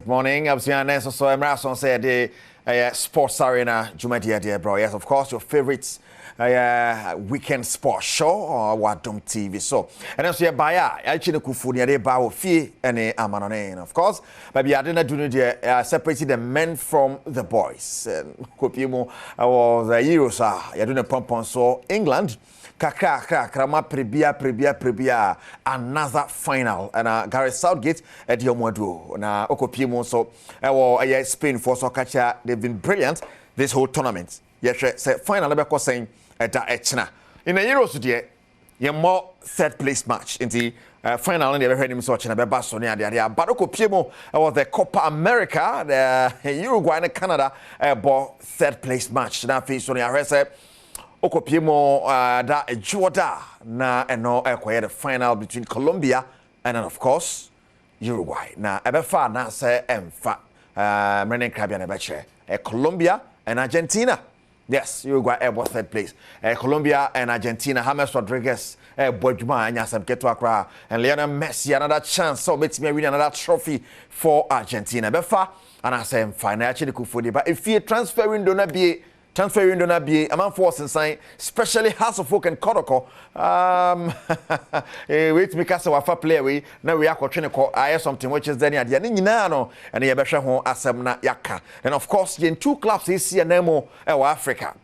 Morning, I'm so Emerson said the sports arena, dear bro. Yes, of course, your favorites weekend sports show or Adom TV. So, and also your buyer, actually, Kufunia de Bao Fee and Amanone, of course. But I didn't do the separated the men from the boys. Kopimo was the Euros, you doing pump so England. Krama prebia another final and Gareth Southgate at Yomwadu na Okopimo so Spain for soccer they've been brilliant this whole tournament. Yes, say final be saying at Echna in the Euros today you more third place match in the final and they heard him so China be Barcelona there but Okopimo was the Copa America the Uruguay and Canada ball third place match na face on the Okopimo da Juoda na eno the final between Colombia and then of course Uruguay. Na ebefa na se emfa Mrenen Krabia na beche Colombia and Argentina. Yes, Uruguay was third place. Colombia and Argentina. James Rodriguez Bojuma and Yasem Ketuakra and Lionel Messi another chance so bet me win another trophy for Argentina. Befa and I say final actually kufudi but if you transfer window na be transfer window na be a man force inside, especially House of Folk and Kodoko. Wait, me kasa wafa play we now we are trying to I something which is then the no and you better home asem na yaka. And of course, in two clubs this year Nemo Africa.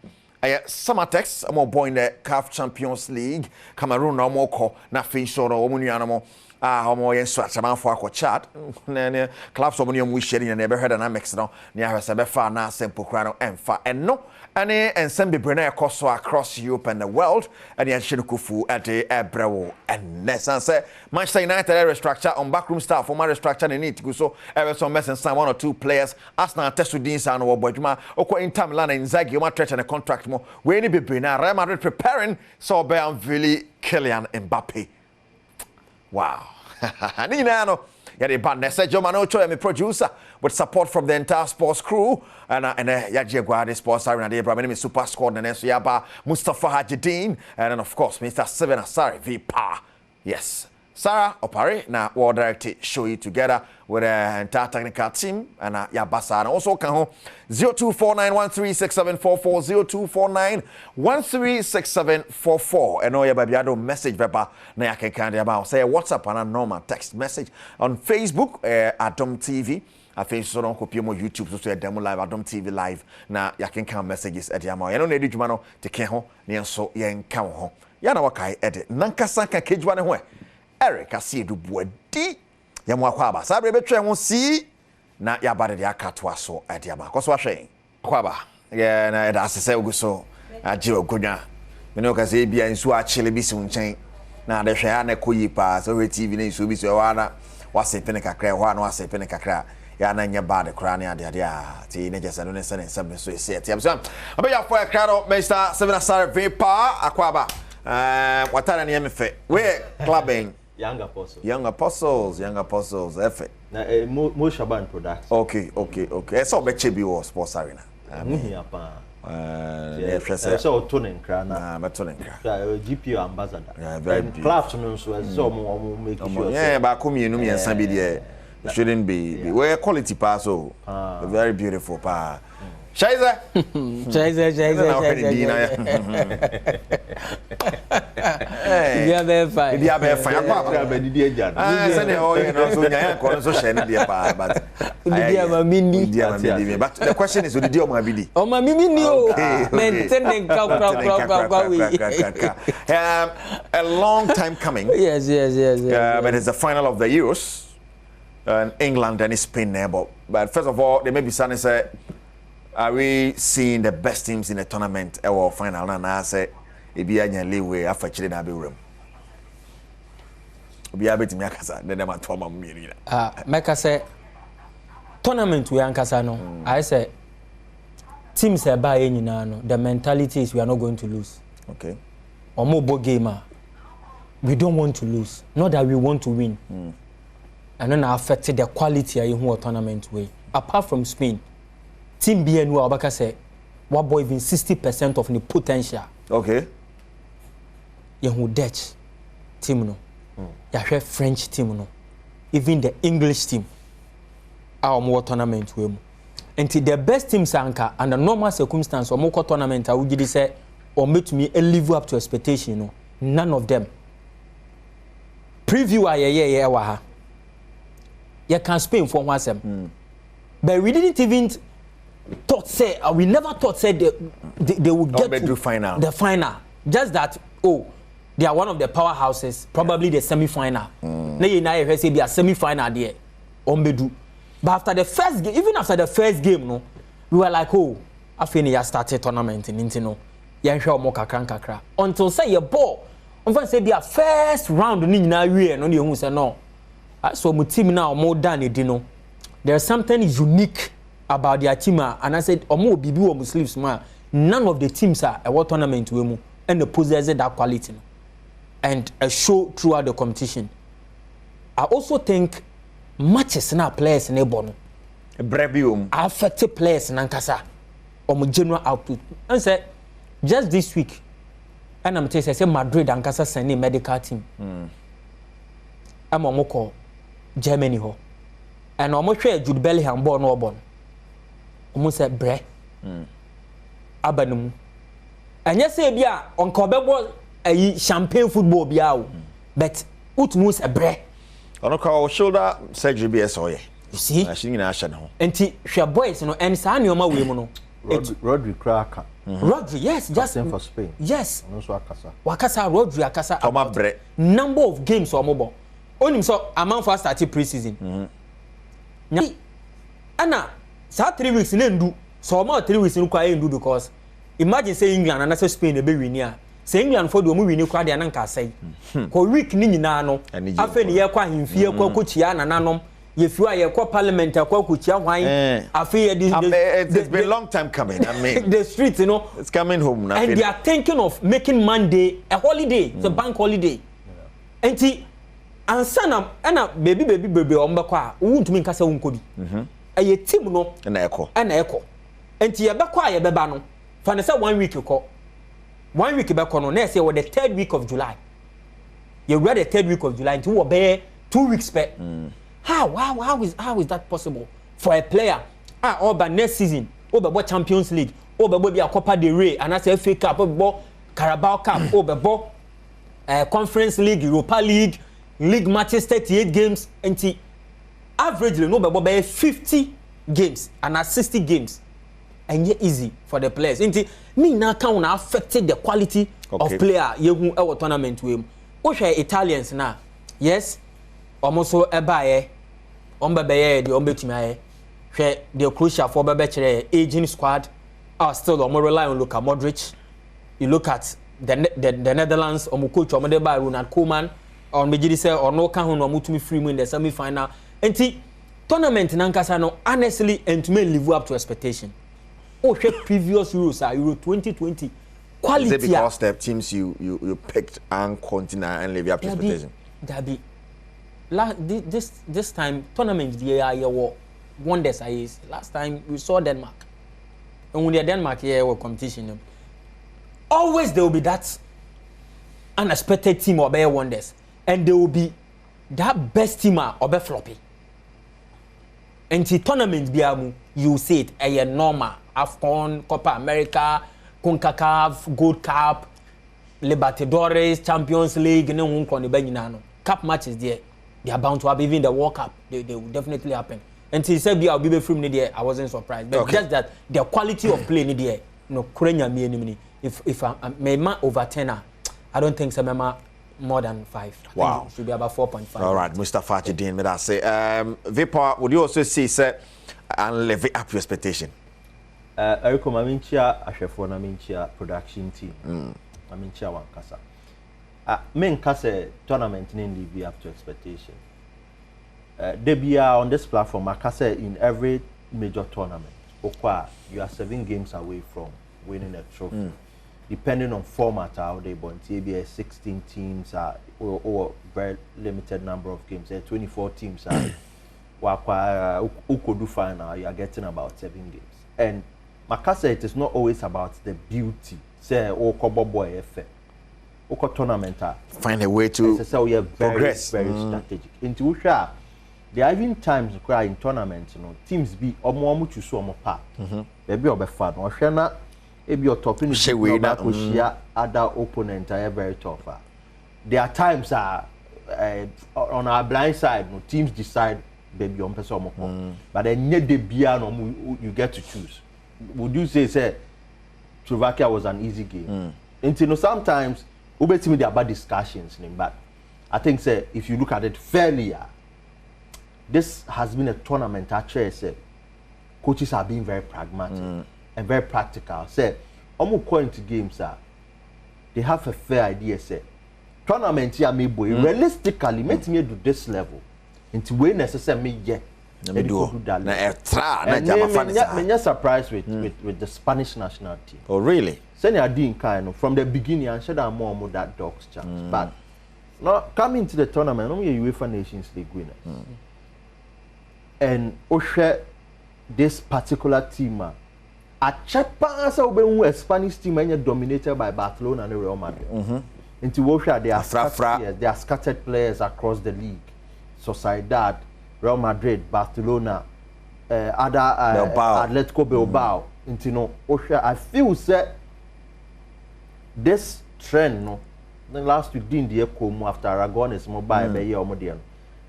Summertex, I'm boy in the CAF Champions League. Cameroon no more ko na fish or omunianamo. Homo yen swatch man for a chat. Clubs of we sharing and never heard an amex no near a sebefa na simple crano and fa and no and some be Brene across Europe and the world and yan Shinukufu at the Ebrewo and Nessan say Manchester United restructure on backroom staff for my restructure and need to go so ever some mess and sign one or two players Arsenal Tesudin San or Bojuma Oko in Tam Lana in Zagi one stretch and a contract more we need be Brena Real Madrid preparing so Bayern Vili Kylian Mbappe. Wow. Ninano. Yeah, the band Nessa Jomanocho, I'm a producer with support from the entire sports crew. And Yaji Guadi Sports Arena, my name is Super Squad and Yaba Mustafa Hajideen. And then, of course, Mr. Seven Asari, VPA. Yes. Sarah Opare, now we'll direct show you together with the entire technical team and Yabasa. And also, can 0249136744, 0249136744. And all your baby Adom message paper. Now I can count about say WhatsApp and a normal text message on Facebook, Adom TV. I think so don't copy more YouTube so demo live Adom TV live. Now you can count messages at Yama. You don't need to know to Kenho, near so yen count home. Yana wakai edit. Nankasanka Kejwan away. Eric, I see you body. Yamwakaba. Sabre betre won see na yabade de akatwa so adiama. Koso wa hwen. Kwaba. Yeah, na da asese oguso aje ogonya. Me no ka say bia nsu a chile bi si nchen. Na de hwe na koyi pa so we TV na nsu bi so wa na wase pene kakra ho na wase pene kakra. Ya na nya bad kra na ade a ti ne jesa no ne se ne nsem so ese ti abso. Abeya for crowd Mr. Seven Asare Vipa Akwaba. Watana ni emefe. We clubbing Young Apostles. Young Apostles, effort. Mo Shaban products. Okay. So Bechebi or sports arena. So tuning crana. GPO ambassador. Very craft so make sure. Yeah, but come you know me and somebody shouldn't be. We're quality pass so very beautiful pa. Scheiße. Yeah, very fine. Dia be fine. Akwa be didi eja. Say the oh you know so nya ko so share na dia pa but Dia ma mini. But the question is didi o ma bidi. O ma mini o. Maintain ka. A long time coming. Yes. But it's the final of the Euros. England and Spain there but first of all they may be saying say are we seeing the best teams in the tournament or final and I say if you are leeway after chile na be room obi abeti me akasa then dem atoma mmiri make say tournament we ankasa no I say teams e ba nyina no the mentality is we are not going to lose. Okay. Omo game we don't want to lose, not that we want to win. And then affected the quality of the tournament way. Apart from Spain, Team BNU Abaka say, what boy even 60% of the potential. Okay. You Dutch team no, you French team no, even the English team. our more tournament we mu enti the best teams anka under normal circumstances or more tournament would you say or make me live up to expectation no none of them preview yeah wa ha you can Spain for one sem but we didn't even thought say we never thought say they would get to the final just that they are one of the powerhouses probably the semi-final na you na say be a semi-final there ombedu but after the first game even after the first game no we were like I feel ya started tournament in no ya hwe omo kakra until say your ball on say be a first round ni nyina wie no you say no so my team now more than it no there's something unique about their team and I said omo bibi o Muslims ma none of the teams are a world tournament we mu and they possess that quality no? And a show throughout the competition. I also think matches na players na ebo no brebium affected players na nkasa omo general output and say just this week and I'm say Madrid and nkasa send a medical team am omo call Germany ho and omo hwe Jude Bellingham ball no obon omo say bre abanum anya say bia onka obebo ayi champagne football bia o but utmu say bre ono ka shoulder surgery be so ye you see ashini na asha no enti hwe boys no en sa neoma we mu no Rodri Kraka Rodri yes just for Spain yes also wakasa Rodri akasa Toma bre number of games omobo onim so amount for start pre-season ana sa 3 weeks na ndu so ma 3 weeks no kwa ndu because imagine say England and say Spain be win here say England for do mo win kwa de na nka sai ko week ni nyina no afa ni ye kwa himfie kwa kochia nananom ye fiwa ye kwa parliament kwa kochia hwan afa ye it's been a long time coming I mean the street you know it's coming home now and they are thinking of making Monday a holiday it's a bank holiday enti ansana ana baby ombekwa a wuntumi nkasa wonkobi eye team no na eko enti ye bekwa ye beba no fa ne say 1 week ko 1 week beko no na say we the 3rd week of July you read the 3rd week of July enti wo be 2 weeks pe how is that possible for a player over next season over Champions League over be a Copa del Rey and as FA Cup over Carabao Cup over Conference League Europa League matches 38 games and averagely no be 50 games and 60 games and yet easy for the players nti me na can affected the quality of player yehu e tournament we o hwe Italians na yes almost so ebaye ombebeye de ombetumi aye hwe the crucial for bebe kire aging squad are still rely on Luka Modric. You look at the Netherlands coach de by Ronald Koeman on Mejidi say or no can mutumi free in the semi-final enti tournament nankasa no honestly and to me live up to expectation. Previous Euros are Euro 2020 quality. Is it because the teams you picked and continue and live up to expectation? Dabi this time tournament the year wonders is last time we saw Denmark and when they Denmark here were competition always there will be that unexpected team or bear wonders and there will be that best team or be floppy and the tournament biamu you see it a normal AFCON, Copa America, CONCACAF, Gold Cup, Libertadores, Champions League, cup matches there. They are bound to have even the World Cup. They will definitely happen. And he said, "I'll be from there." I wasn't surprised, but just that the quality of play in there, no, if I'm over 10, I don't think so. More than 5. Wow, it should be about 4.5. All right, Mustafa Chidin, may I say, Vipa, would you also see, sir, and live up your expectation? Eriko Maminchia, Ashefo Naminchia production team. Maminchia Wankasa. Men kase tournament in live up to expectation. They be on this platform. Makase in every major tournament. Okwa, you are 7 games away from winning a trophy. Depending on format, how they want TBS 16 teams or very limited number of games. 24 teams who could do final. You are getting about 7 games. And Makasa, it is not always about the beauty. Say, Kobo boy effect. Oko tournament. Find a way to progress. Very strategic. Into Usha, there are even times where in tournaments, you know, teams be omo choose omo pa. Baby obefa no hwe na e be top in the other opponent are very tough. There are times on our blind side, no teams decide baby on person omo. But then the bia no you get to choose. Would you say Slovakia was an easy game? And you know sometimes ubetimi there are bad discussions, but I think say if you look at it fairly, this has been a tournament actually say coaches are being very pragmatic and very practical. Say almost going to games they have a fair idea say tournament here may be realistically make me do this level into way necessary me let me do that. And I'm surprised with the Spanish national team. Oh really? Senior Dean kind of from the beginning and said I'm more that dogs chance. But now coming to the tournament, only UEFA Nations League winners. And Oshe, this particular team, a chapasa a Spanish team and dominated by Barcelona and Real Madrid. Into Oshe, they are scattered players across the league. Sociedad, Real Madrid, Barcelona, other Atletico Bilbao. Into no Oshe, I feel that this trend, no, the last week didn't the echo after Aragon is mobile by year or more.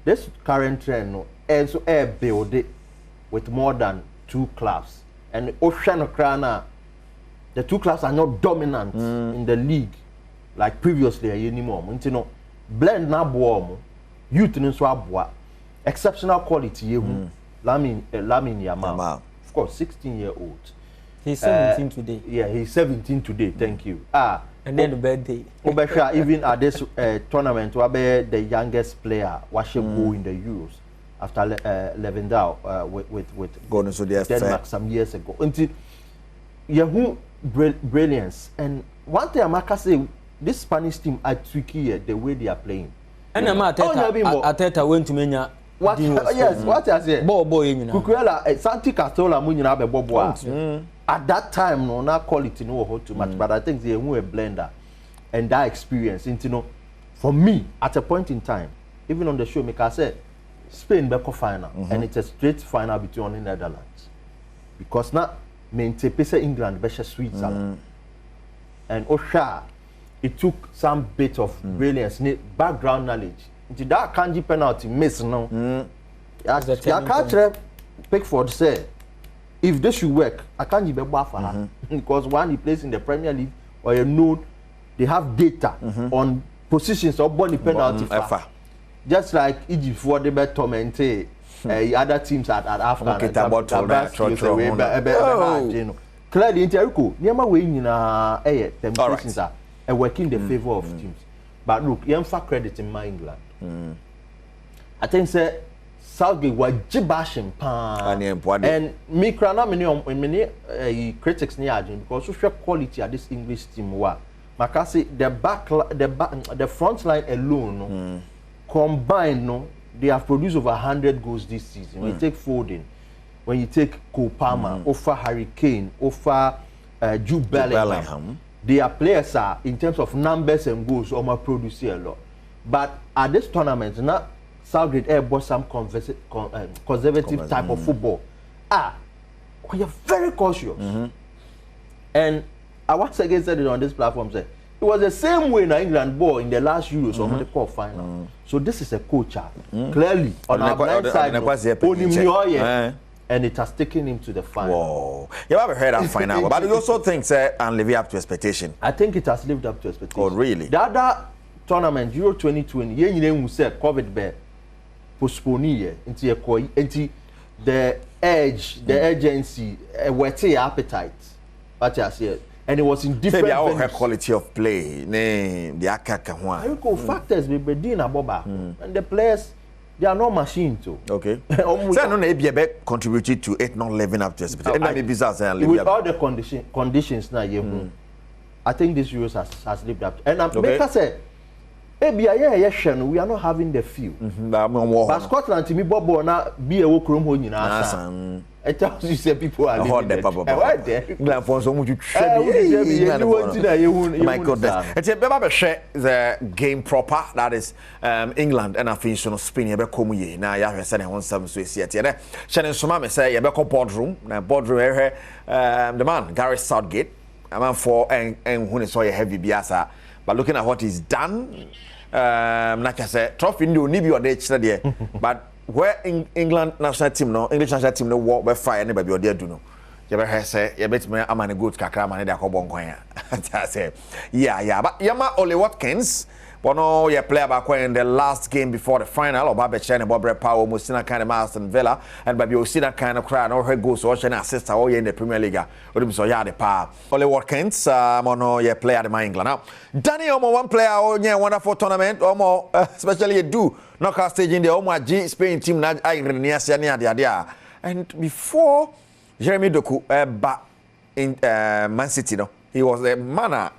This current trend, no, and so air build it with more than 2 clubs. And Ocean Okrana, the 2 clubs are not dominant in the league like previously anymore. You know, blend na boom, youth in swabwa, exceptional quality. Lamin Yamal, of course, 16-year-old. He's 17 today. Yeah, he's 17 today. Thank you. And then the birthday. Obesha, even at this tournament, Wabe the youngest player, watching go in the Euros after Lewandowski with going to the Denmark some years ago. Until Yahoo brilliance. And one thing I can say, this Spanish team are tricky the way they are playing. And Ateta went to Menya. What? Yes, what I say? Boy, you know. Kukuela, Santi Castola, Munina, Bobo. At that time, no, not quality no hold too much, but I think they were a blender, and that experience. You know, for me, at a point in time, even on the show, make I said, Spain back final, and it's a straight final between the Netherlands, because now, maintain England, better Switzerland, and Osha, it took some bit of brilliance, background knowledge. Into that kanji penalty miss no. I can't Pickford say if this should work, I can't be bad for her because one he plays in the Premier League or you know they have data on positions of body penalty. Just like Egypt for the better torment other teams at Africa. Clearly, in Jericho, Niama way in temptations are working in the favor of teams. But look, you have credit in my England. I think say Southgate was jibashing and me crana many critics near because social quality at this English team were Makasi the front line alone combined no they have produced over 100 goals this season. When you take Foden, when you take Cole Palmer, over Harry Kane, over Jude Bellingham, their players are in terms of numbers and goals almost producing a lot. But at this tournament, now Southgate Air bought some conservative type of football. We are very cautious. And I once again said it on this platform, said it was the same way in England ball in the last Euros or the Cup final. So this is a coach clearly on our blind side, and it has taken him to the final. Whoa. You ever heard that final? But you also think and live up to expectation? I think it has lived up to expectation. Oh, really? The other tournament Euro 2020 you say COVID be postpone into the edge the urgency whetty appetite what I say and it was in different venues. Quality of play the akaka one factors be bedin aboba and the players they are not machine too. Okay. So no be contributed to it not living up to expectation. With all the conditions now I think this Euros has lived up to. And make us say we are not having the feel. But Scotland to me Bobo na be a krom ho nyina asa. It tells you say people are hot there, limited. Papa. Why there? England for so much. My goodness. It's a baby share the game proper. That is England and I finish on Spain. You be come here. Now you have said 1-7 so see it. Yeah, Shannon Suma me say you be come boardroom. Now boardroom here the man Gary Southgate. A man for and when he saw a heavy biasa. But looking at what he's done, like I said, trophy no need be on the edge there. But where England national team no English national team no work by fire anybody or there do no. You better say you bet me I'm a good kakra man dey akobon kwan ya. Say yeah but Yama Oli Watkins but no you play back in the last game before the final or Babe Chen and Bobre Power almost na kind of Aston Villa and baby you see that kind of crowd or her goals or an assist all in the Premier League or them so yeah the power Oli Watkins mono you play at the England now Danny Omo one player on yeah wonderful tournament Omo especially you do knockout stage in the Omo G Spain team na I near there and before Jeremy Doku in Man City no he was a manner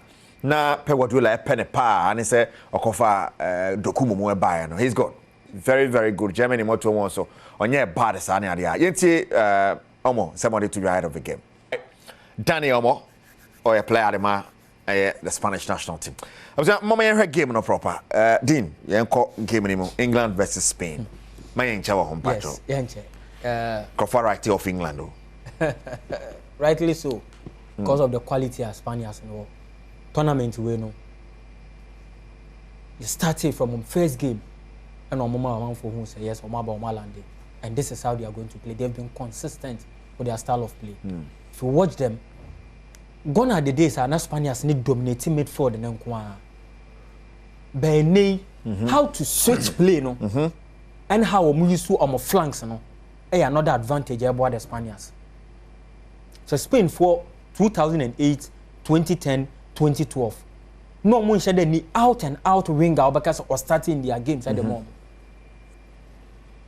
na pewadula pen pa and he said okofa Doku mo buy no he's good very good Germany moto one so onye bad sa na dia yenti omo somebody to be ahead of the game Danny Omo or a player the Spanish national team I was mama yen game no proper Dean yen ko game ni mo England versus Spain my yen chawa home patro yes kofa right of England o rightly so because of the quality of Spaniards in the tournament we know you started from first game and on mama for who say yes Omaba Omalande and this is how they are going to play. They've been consistent with their style of play. If you watch them gone are the days are not Spaniards need dominating midfield and then how to switch play no and how we use to on flanks no another advantage about the Spaniards. So Spain for 2008, 2010, 2012. No one said any out and out winger because of starting their games at the moment.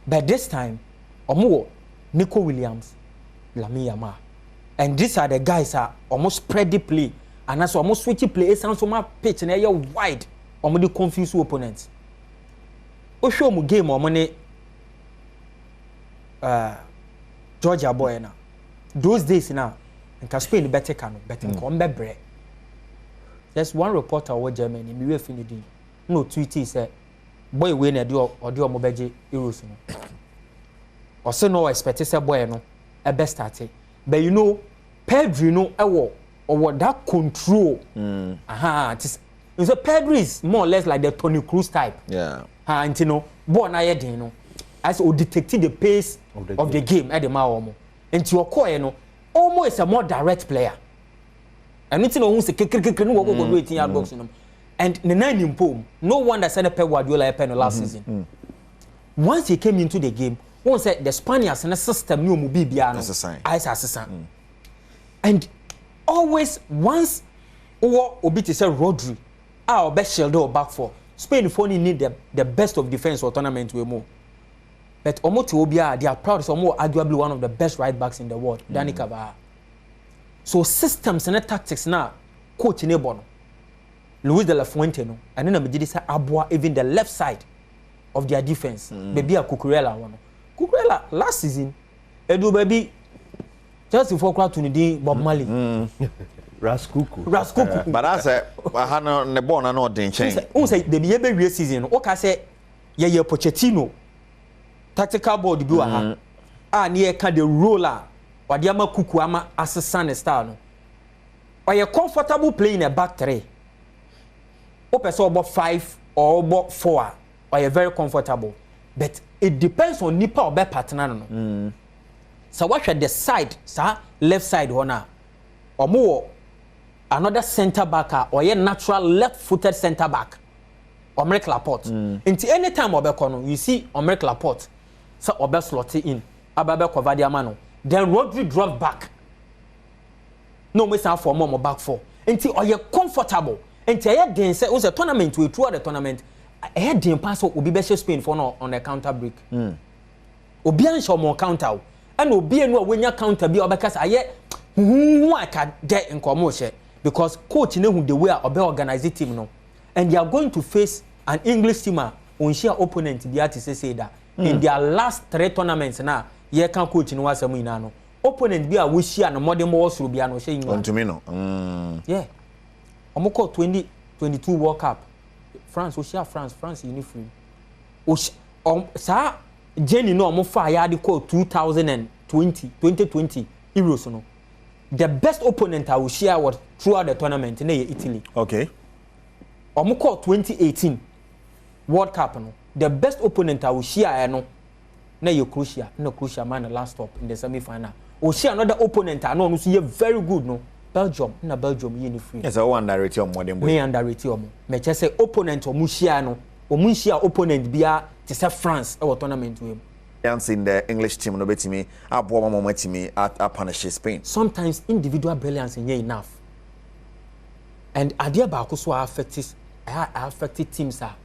But this time, Omo, Nico Williams, Lamine Yamal. And these are the guys are almost spread the play. And that's almost switchy play. It sounds so much pitch and they're wide. Almost confuse opponents. O show mu game or money Georgia boy now. Those days now, in Spain better can come better. There's one reporter over Germany, me finidi. No tweet said, boy win a do or do mobeje euros no. Or so no expect say boy no a best start. But you know, Pedri no or what that control. You say Pedri is more or less like the Toni Kroos type. Yeah. And you know, born I you know, as o detecting the pace of the game at the Maomo. And your core, no, almost a more direct player. And it's no who's a kick no go do it in your box. And the nine in poem, no one that sent a Pep Guardiola pen last season. Once he came into the game, one said the Spaniards and the system new Mubibiano as assistant. And always once or Obiti said Rodri, our best shield or back for Spain if only need the best of defense or tournament we move. But Omoti Obia, they are proud of more arguably one of the best right backs in the world, Dani Carvajal. So systems and tactics now, coach in Ebono, Luis de la Fuente, no, and then I'm say Abua, even the left side of their defense. Baby a Cucurella one. Cucurella last season, Edu baby, just before crowd to the Bob Marley. Raskuku. But I said, I had no the bone and not den change. Who say the baby season? Okay, say yeah Pochettino. Tactical board do near can the roller or the ama kuku ama assistant style no. Or you comfortable playing a back three. Open so about 5 or about 4 or you're very comfortable. But it depends on nipa or partner no. So what should the side, sir, left side or more another center back or your natural left-footed center back. Omeric Laporte. Until any time Obekono, you see Omeric Laporte. So Obe slot in. Ababe Kovadiamano. Then Rodri drop back. No me sound for more back four. Until you're comfortable. Until you then say was a tournament we throughout the tournament. I had the pass will be best Spain for no on a counter break. Obian show more counter. And Obian will win your counter be because I yet who I can get in commotion. Because coach know who the way Obe organize the team no. And they are going to face an English team on share opponent be ati say that in their last 3 tournaments now ye can coach no wasemu ina no opponent bi a wo share no modern more so bia no she England. To me no. Yeah. Omoko 2022 World Cup. France o share France uniform. O sa Jenny no omo fa ya de call 2020 Euros no. The best opponent I will share was throughout the tournament in Italy. Okay. Omoko 2018 World Cup no. The best opponent I will share no na Croatia. No Croatia man the last stop in the semi-final. O share another opponent I know no so very good no. Belgium na Belgium ye ni free. Yes, I want underrate your modern boy. Me underrate your mo. Me che say opponent o mu share no. O mu share opponent bia to say France e tournament we. Dance in the English team no betimi abo mama timi at punish Spain. Sometimes individual brilliance is enough. And idea ba ko so affect teams are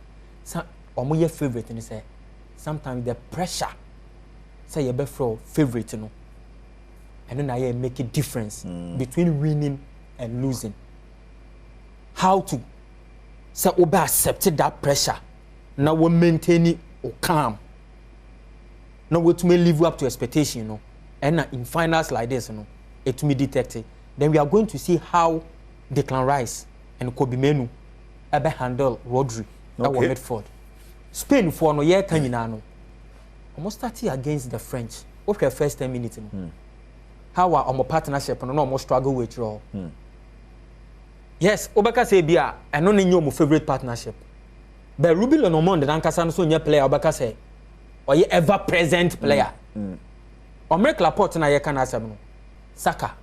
some omo your favorite and say sometimes the pressure say you be for favorite no. And then I make a difference between winning and losing. How to say obe accept that pressure. Now we maintain it or calm. Now we to live up to expectation, you know. And in finals like this, you know, it to me detected. Then we are going to see how Declan Rice and Kobe Menu ever handle Rodri that were midfield. Spain for no year can you know. Almost started against the French. Okay, first 10 minutes. How our partnership and no more struggle with you. Yes, Obaka say bia I no know my favorite partnership. But Ruby Lenormand the Ankasa so nya player Obaka say or ye ever present player. Omrek Laporte na ye kan asem no. Saka.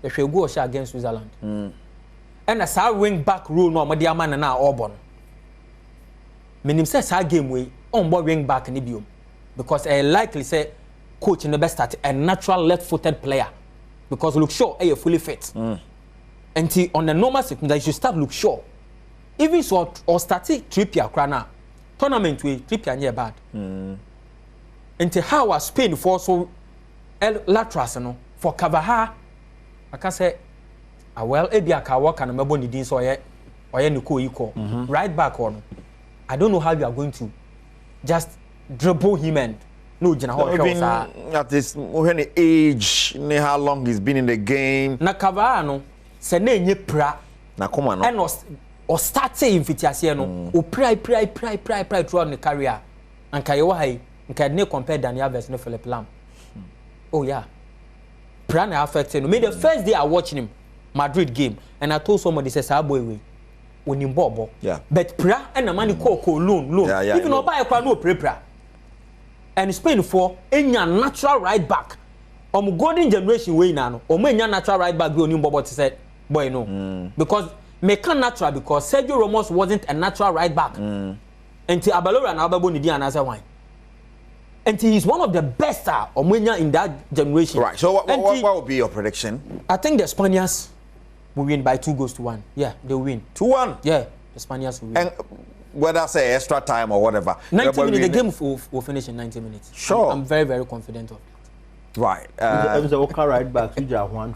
The shall go shot against Switzerland. And a sa wing back rule no modi ama na Auburn. Menim say sa game we on board wing back ni biom because I likely say coach in the best at a natural left-footed player because look sure are fully fit. And on the normal sequence you should start look sure. Even so or static Trippier crana tournament we Trippier near bad. And how Spain for so Latras no for Cavaha I can say well ebia ka work and mebo ni din so or Nico equal right back on. I don't know how you are going to just dribble him and no jina how at this when age how long he's been in the game na Cavaha no se na enye pra na come no and or start saying fitiase no o pray throughout the career and kai wa hai nka ne compare Daniel Alves no Philip Lam. Oh yeah. Pra na affected no. Me the first day I watched him Madrid game and I told somebody says ah boy we onim bobo. Yeah. But pra and na money call loan. Yeah, even no buy kwa no pra. And Spain for enya natural right back. Golden generation way na no. Enya natural right back be onim bobo to say boy no. Because me can natural because Sergio Ramos wasn't a natural right back. And Abalora na Ababo ni di anasa wine. And he is one of the best in that generation. Right. So what would be your prediction? I think the Spaniards will win by 2-1. Yeah, they will win. 2-1? Yeah, the Spaniards will win. And whether say extra time or whatever. 90 minutes, the game will finish in 90 minutes. Sure. I'm very, very confident of it. Right. right back. Juan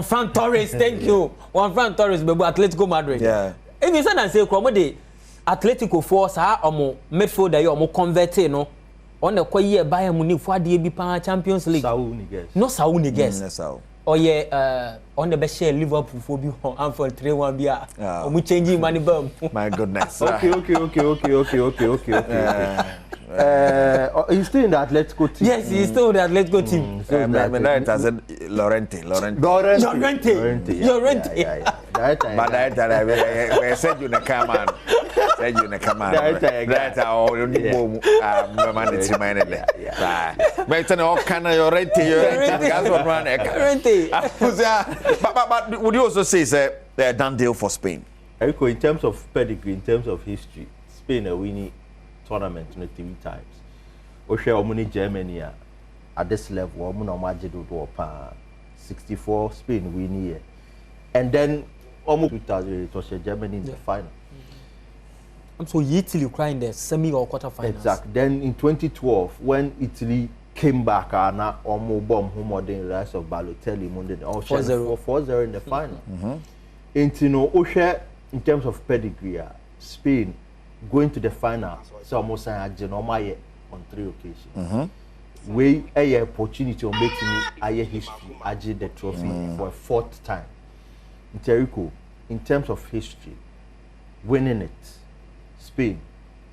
Fran Torres, thank you. Juan Fran Torres, Atletico Madrid. Yeah. If you said and say, Cromode, Atletico force omo midfielder you omo converted no. On the year Bayern Munich for the EB Champions League. No Saúl guess. Or yeah, on the best share Liverpool for be on for 3-1 bia. We changing money bomb. My goodness. Okay. He's still in the Atletico team. Yes, he's still in the Atletico team. Lorente. But I said you come on. Said you come on. That all you need mandatory man. But all kind of Lorente. But would you also say they're done deal for Spain? Erico, in terms of pedigree, in terms of history, Spain are winning tournament 3 times. Oshe Germany at this level, Omuno 64 Spain winning here. And then almost 2000 it was Germany in the final. So Italy crying the semi or quarter finals. Exactly. Then in 2012, when Italy came back and almost bomb who more than the rest of Balotelli, 4-0 in the final. And you know, Oshe in terms of pedigree, Spain going to the final, so almost saying Genomaye on 3 occasions. we a opportunity on betting aye history age the trophy for a fourth time. Interico, in terms of history, winning it, Spain,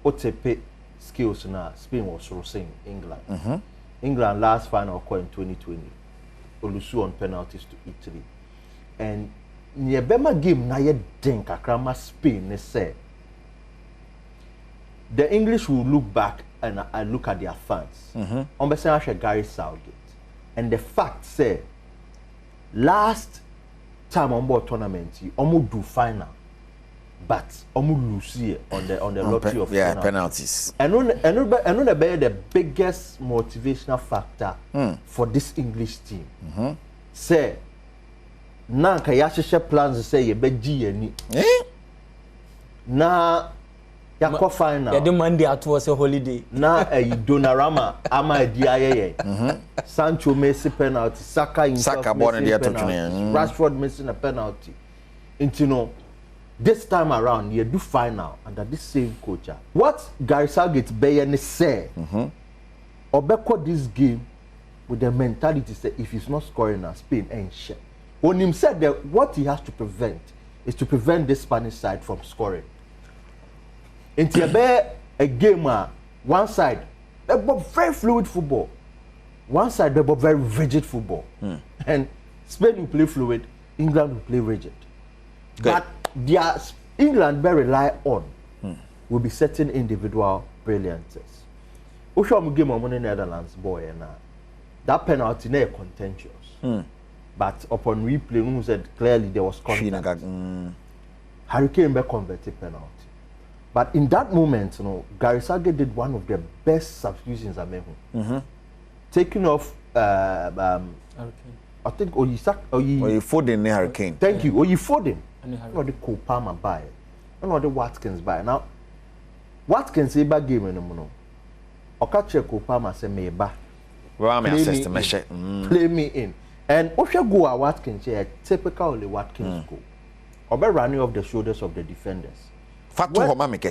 Otepe skills now, Spain was racing England. England last final call in 2020, Olusu on penalties to Italy. And near Bema game na ye den kakrama Spain ne say the English will look back and look at their fans. On be say Gary Southgate. And the fact say last time on board tournament, almost do final, but almost lose here on the lottery of penalties. And the biggest motivational factor for this English team. Say na nka ya plans say ye beji ani. Na ya ko final. Ya the Monday at was a holiday. Na Donnarumma ama di ayeye. Sancho Messi penalty, Saka born in the penalty, Rashford missing a penalty. You know, this time around you do final under this same coach. What Gary Southgate Bayern say? Obeko this game with the mentality say if he's not scoring at Spain ain't shit. When him said that what he has to prevent is to prevent this Spanish side from scoring. Into a game one side very fluid football, one side very rigid football, and Spain will play fluid, England will play rigid. Good. But their England very rely on will be certain individual brilliances. Ushom game on Netherlands boy and that penalty na contentious. But upon replay, we said clearly there was contact. Harry Kane be converted penalty. But in that moment, you know, Gary Southgate did one of the best substitutions I made. Taking off, I think, Foden Harry Kane. Thank you. Foden. Not the Cole Palmer by, not the Watkins by. Now, Watkins say back game in the mono. Okache Cole Palmer say me ba. Play me in. And Osha go at Watkins, typically Watkins go. Obe running off the shoulders of the defenders.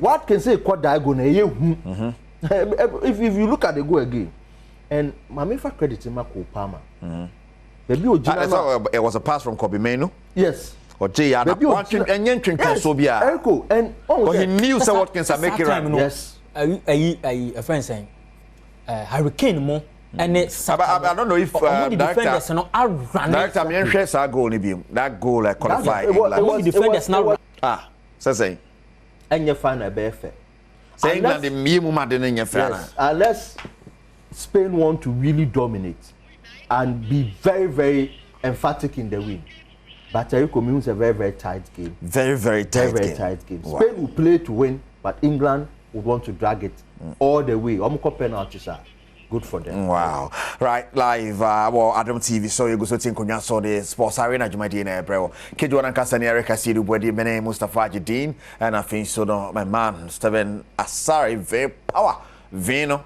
Watkins say quad diagonal. If you look at the go again, and Mamifa credit him Cole Palmer. It was a pass from Kobe Menu. Yes. Or Jay and Erico, and he knew so Watkins are making right. Yes. A friend saying Harry Kane mo. And it's I don't know if director no director me share sa goal ni bi that goal like qualify England defenders now say and you find a better say England the miemu ma de nya fa unless Spain want to really dominate and be very very emphatic in the win, but Erico means a very tight game, very tight game. Wow. Spain will play to win, but England would want to drag it all the way. Penalties are good for them. Wow. Right, live well Adom TV so you go so tin konya so the sports arena jumadi na ebrewo. Kejo na kasa ne Erica Sidu body mene Mustafa Jidin and I think so no my man Steven Asari power Vino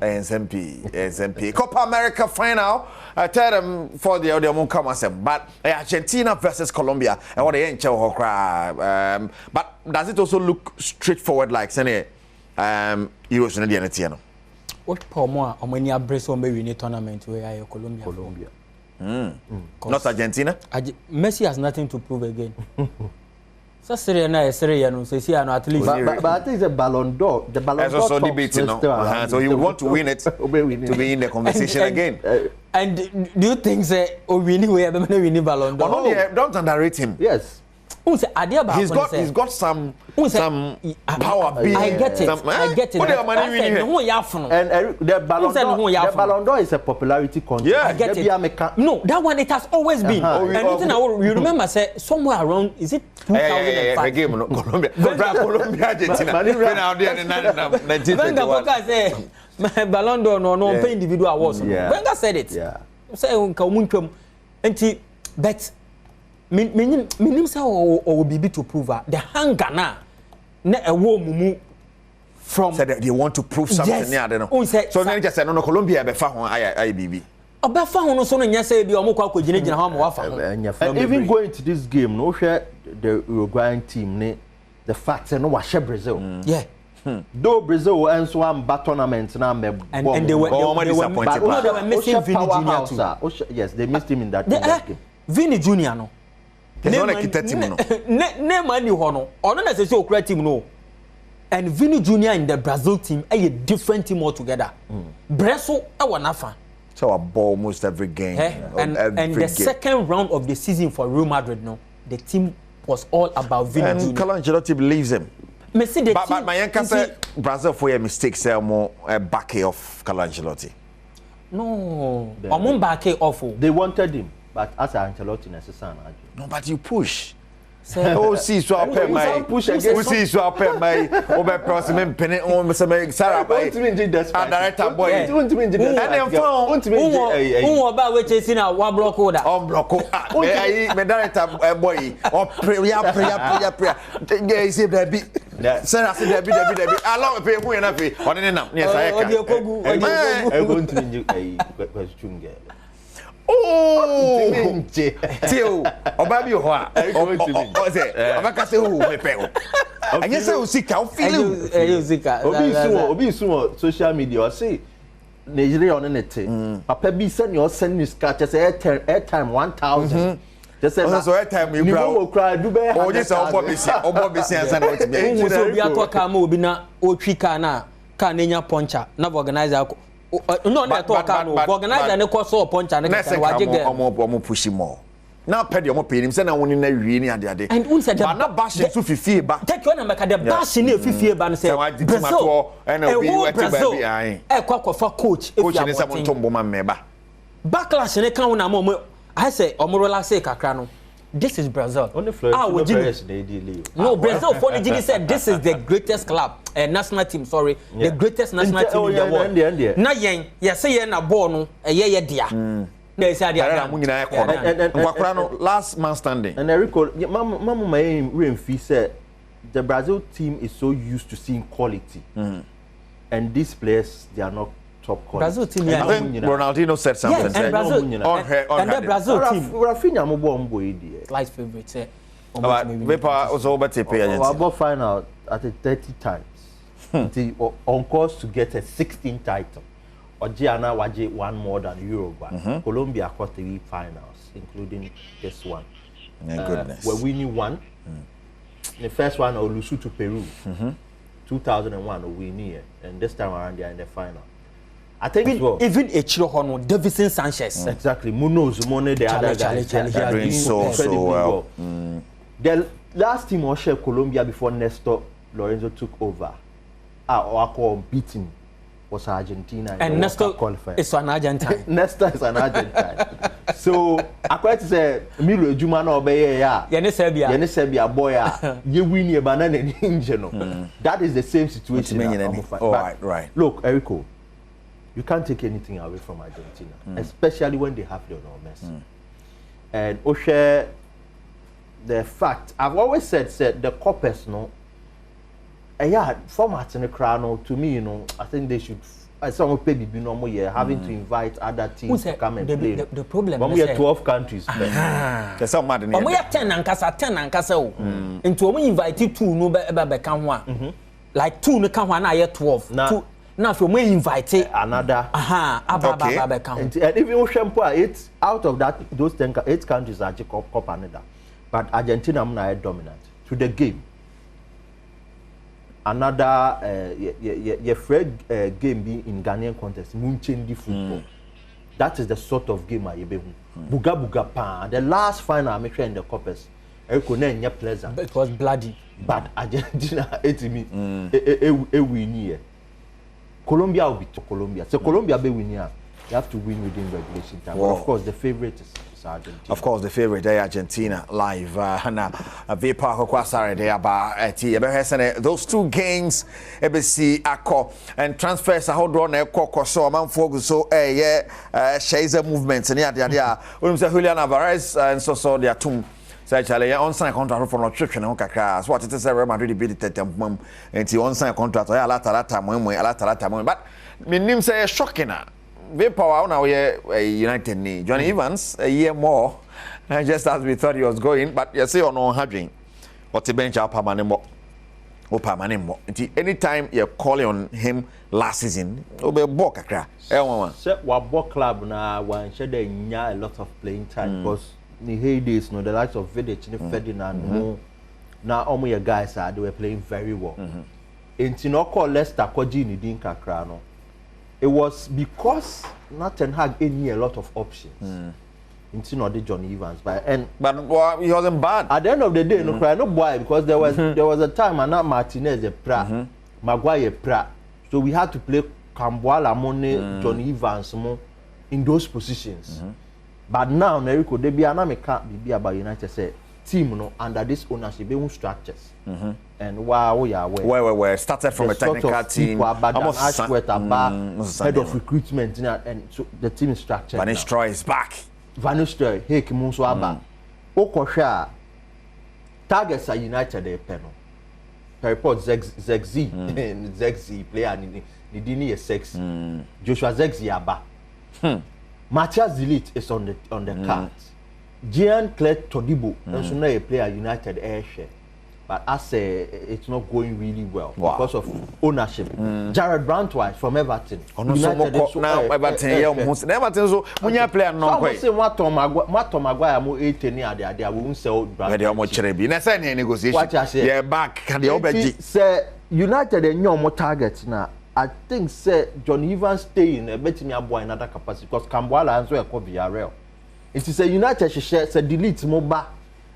SMP Copa America final. I tell them for the audio won't come and but Argentina versus Colombia and what they ain't but does it also look straightforward like say Euros in the end? What power more or many abrace on maybe in a tournament where I Colombia. Not Argentina? Messi has nothing to prove again. So Serena is Serena, so see, at least. But I think the Ballon d'Or, also debating, so you want to win it to be in the conversation again. And do you think say winning we have winning Ballon d'Or? No, don't underrate him. Yes. He's got some power. I get it. I get it. And the Ballon d'Or is a popularity contest. Yeah, I get it. No, that one it has always been. And you remember, say somewhere around is it 2005? Game Colombia, Argentina. Wenger say Ballon d'Or no pay individual awards. Wenger said it. Yeah. Say unka but minim say or be to prove the hunger na a war mumu from said they want to prove something near they know. So then just say no Colombia be fa hon IBB. Oba fa hon so no nya say bi o mo kwa gina ho ma wa fa. And even going to this game no share the Uruguayan team ne the fact no wa share Brazil. Yeah. Though Brazil and so one bad tournament now, and they were disappointed. They were missing Vini Junior too. Yes, they missed him in that game. Vini Junior no. Ne money hono. Ono na say okra team no. And Vini Junior in the Brazil team a different team altogether. Brazil e wanafa. So a ball almost every game. And the second round of the season for Real Madrid no, the team was all about Vini Junior. And Carlo Ancelotti believes him. But my young say Brazil for a mistake say more back off Carlo Ancelotti. No, I'm back off. They wanted him, but as Ancelotti necessary. No, but you push. Oh, see, so I pay my push again. See, so I pay my over person penny on some Sarah by director boy. And then phone. Who about which is in a one block order? On block. I director boy. Or prayer. Yes, there be. Sarah said there be. I love pay who enough. On in enough. Yes, I going to question girl. Oh, Tio, Obabi Hoa. Oh, say, Abaka say who me pay. And yes, I will see how feel. Obi sumo social media or say Nigeria on net. Papa be send your send this catch as airtime 1,000. Just say so airtime you will cry do better. Oh, yes, Obabi say send what me. Who so be atoka ma obi na otwika na ka nenya poncha na organizer no, not talk organize and cause so punch and I'm pushing more. Now, Pedro, I'm paying him. Send a one in a really and the other. And who said that? Not bashing to Fifi, but take one and make a bashing if Fifi ban say Brazil and a whole Brazil. A cock of a coach, coaching is someone tombo man meba. Backlash and a count a moment. I say, Omorola say Cacrano. This is Brazil. On the floor, no, Brazil for the GD said this is the greatest club, national team, sorry, the greatest national team in the world. Na yen, say na born, a year dia. They said last man standing. And I recall, Mama may Renfi said the Brazil team is so used to seeing quality. And these players, they are not top quality. Brazil team, I think Ronaldinho said something. Yes, and Brazil, and the Brazil team. Rafinha mo bomb boy. Life's favorite. Say, Vepa was over to pay. About final at 30 times. On course to get a 16th title. Or Gianna Waje one more than Uruguay. Colombia got 3 finals, including this one. My goodness. Where we knew one. The first one, Olusu to Peru. 2001, we knew it. And this time around, they are in the final. I think even Echiro Hono, Davison Sanchez. Exactly. Munoz, Mone, the other guys. They're doing so well. The last team was Colombia before Nestor Lorenzo took over. Our beating was Argentina. And Nestor is an Argentine. Nestor is an Argentine. So, I quite say, Milo Jumano Obey, Yene Serbia boy, you win your banana in general. That is the same situation. Right. Look, Erico. You can't take anything away from Argentina, especially when they have Lionel Messi. And Oshe, the fact I've always said the Coppers, no, format in the crown, to me, I think they should. Some maybe be normal year having to invite other teams to come and play. The problem when we have 12 countries. There's some mad in here. We have 10 and Casa. Into we invited 2 no be come one. Like 2 no come one, I 12. Now, if we invite another, and even shampoo 8 out of that, those 8 countries are Cup another, but Argentina are dominant to the game. Another game being in Ghanaian contest, Munchendi football. That is the sort of game I be. Buga pa. The last final I make sure in the Coppers, it pleasant. It was bloody. But Argentina, a win here. Colombia will be to Colombia. So Colombia be winning. You have to win within regulation time. But of course, the favorite is Argentina. Of course, the favorite is Argentina live. Na Vepa Kwasare de aba those 2 games ABC Akko and transfers how drawn a Koko so man focus so Shazer movements and ya. We say Julian Alvarez and so their tomb. So actually, on-sign contract for no trip and kakra. So what it is, Real Madrid beat the mum and the on-sign contract. I lot. But my name say shocking. Very power now. United knee. Johnny Evans a year more, just as we thought he was going. But you see, on having what the bench up permanent. Opa Manimo. Anytime you're calling on him last season, Obe Bokakra. Set what club now one share a lot of playing time because in the heydays, no, the likes of Vidic and Ferdinand, now all my guys they were playing very well. In Tinoko Leicester Koji Dinka Krano. It was because Nathan had a lot of options. In Tinode Johnny Evans, but he wasn't bad. At the end of the day, no cry, no boy, because there was a time and not Martinez a Pratt, Maguire Pratt. So we had to play Camboala Mone, Johnny Evans in those positions. But now, Neriko, they be can't be about United say team no under this ownership, they structures. And wow, yeah, where started from a technical team, almost Ashworth, head of recruitment, and so the team is structured. Van Nistelrooy is back. Van Nistelrooy, hey, Kimunso Abba, Okosha, targets are United a panel. Report Zegzi player, Nidini is sexy. Joshua Zegzi Abba. Matthias Delete is on the cards. Jean Claire Todibo, also now a player United air share. But I say it's not going really well because of ownership. Jared Brantwise from Everton. Now Everton, Everton so when you play no way. Say what Tom Maguire mo 8 near there we won't sell Brantwise. They almost cherebi. Na say negotiation. Yeah, back can the obeji. Say United and your more targets now. I think say John Evans stay in a betting boy in another capacity because Camboala and so a Villarreal. It is a United share say delete moba.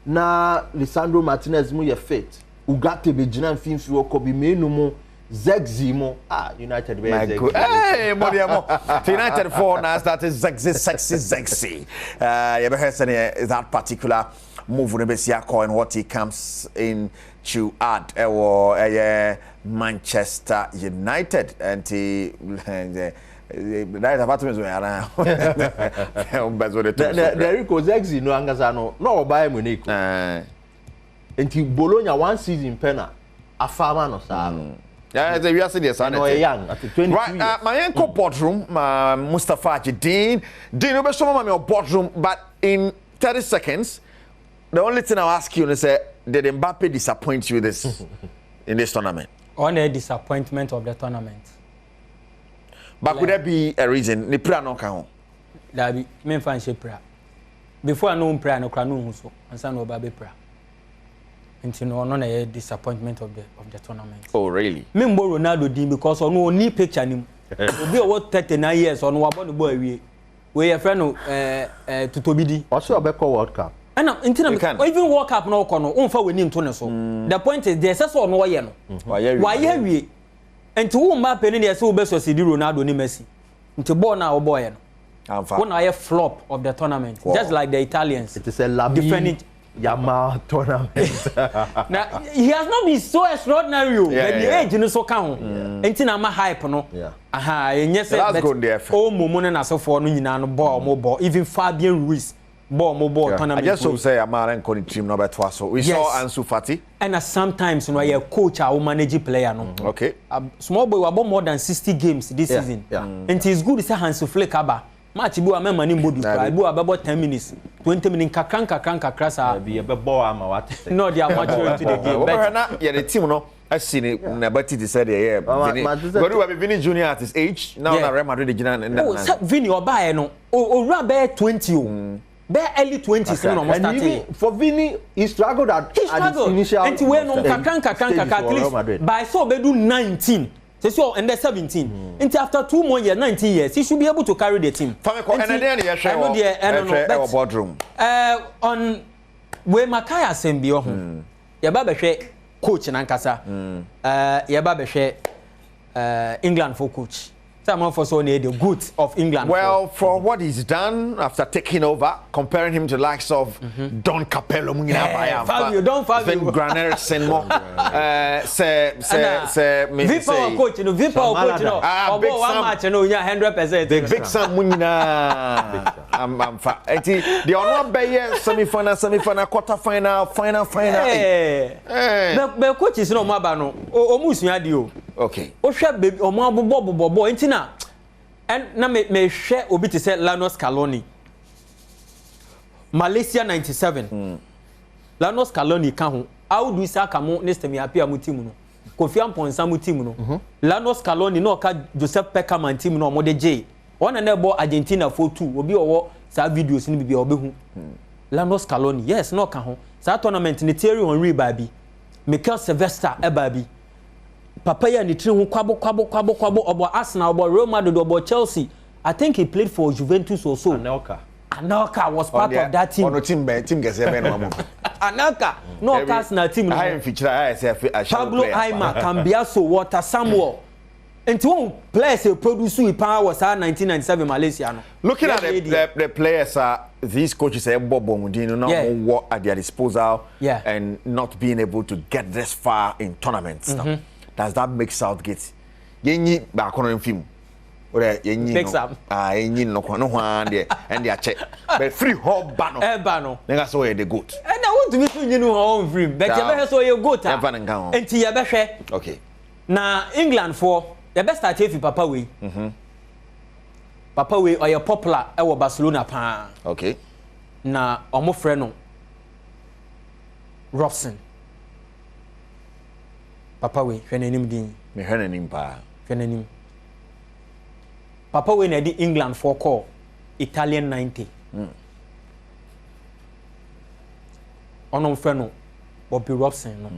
Na Lisandro Martinez mu ye fit Ugarte be gina mfimfi okobi menu mu Zegzi mo United be Zegzi hey modiamo United 4 now started Zegzi you ever heard any that particular move when be and what he comes in to add Manchester United and he that apartment we are now. There is Zegzi no angazano no Bayern Munich. Until Bologna one season penna a farmer no sa. Yeah, we are seeing this. No young at 22 right, my uncle boardroom, Mustafa Dean will be showing me your boardroom, but in 30 seconds, the only thing I'll ask you is did Mbappe disappoint you in this tournament? On a disappointment of the tournament. But could there be a reason? Ni prayer no can. That be me fancy prayer. Before I know prayer no can no so. Ansa no baby prayer. Until no a disappointment of the tournament. Oh really? Me mbo Ronaldo din because on no ni picture nim. Obi o 39 years on wa born boy we. We your friend no Tutobidi. Also obeko World Cup. And even World Cup no kono unfa we nim to ne so. The point is there say so no ye no. Why we and to whom Mbappe ni say obeso sidi Ronaldo ni Messi. Nti ball na o boy no. One a flop of the tournament. Just like the Italians. It is a defending Yamal tournament. Now he has not been so extraordinary. But the age no so count. Nti na ma hype no. Aha, enye say but all momo na so for no nyina no ball mo ball even Fabian Ruiz ball tournament. I just so say Yamal and Connie team number 2 so we saw Ansu Fati. And sometimes you know your coach or manage player no. Okay. Small boy we more than 60 games this season. And it is good to say Hansu Flick aba. Match bu amema ni mbodu pra. Bu about 10 minutes. 20 minutes kakran sa. Be a ball am what. No they are mature to the game. But na the team no I seen it na Betty said yeah. Go do Vini Junior at his age now na Real Madrid gina na. Oh, Vini oba no. O ra 20 o. Be early 20s no almost starting. For Vini he struggled at his initial. And we no kakran at least by so be do 19. So and 17. Until after 2 more years, 19 years, he should be able to carry the team. Boardroom. On where Makaya Sembio, Yababe coach in Ankasa, Yababe England for coach. Someone for so near the goods of England. Well, for what he's done after taking over, comparing him to the likes of Don Capello, Don't Fabio, Granero Senmo, Vipa coach, you know, Vipa coach, big Sam match, you know, 100%. The big Sam Munina. The honor bay semi-final, quarter-final, final. The coach is no Mabano, almost Yadio. Okay. Osha baby, Bobo, Intina. And na me share obi to say Lanos Scaloni. Malaysia 97. Lanos Scaloni kan ho. How do you say kamo next time appear mu team no? Kofi Amponsah team no Lando Scaloni no ka Joseph Peckerman team no mo de J one na bo Argentina for 2 obi owo sa videos ni bibia obehu Lando Scaloni yes no ka ho sa tournament ni Thierry Henry babi Mikel Sylvester ebabi papa ya ni tiri ho kwabo obo Arsenal obo Real Madrid obo Chelsea I think he played for Juventus also Anelka was part of that team. On the team gets a man. Anelka, no Arsenal team. I am featured as a Pablo Aima, Cambiaso, Walter Samuel. And two players who produce power was 1997 Malaysia. Looking at the players, these coaches are Bobo Mudino, not what at their disposal and not being able to get this far in tournaments. Does that make Southgate? Yenyi back on film. Or mix up. Yenyi no one there and they are check. But free whole bano. Then saw the goat. And I want to be you know home free. But you better saw your goat. And Tia Beshe. Okay. Now England for the best at if Papa way. Papa way or your popular our Barcelona pa. Okay. Na omo freno Robson. Papa way hwenanim din. Me hwenanim pa. Hwenanim. Papa way na di England for call Italian 90. Onom freno Bobby Robson no.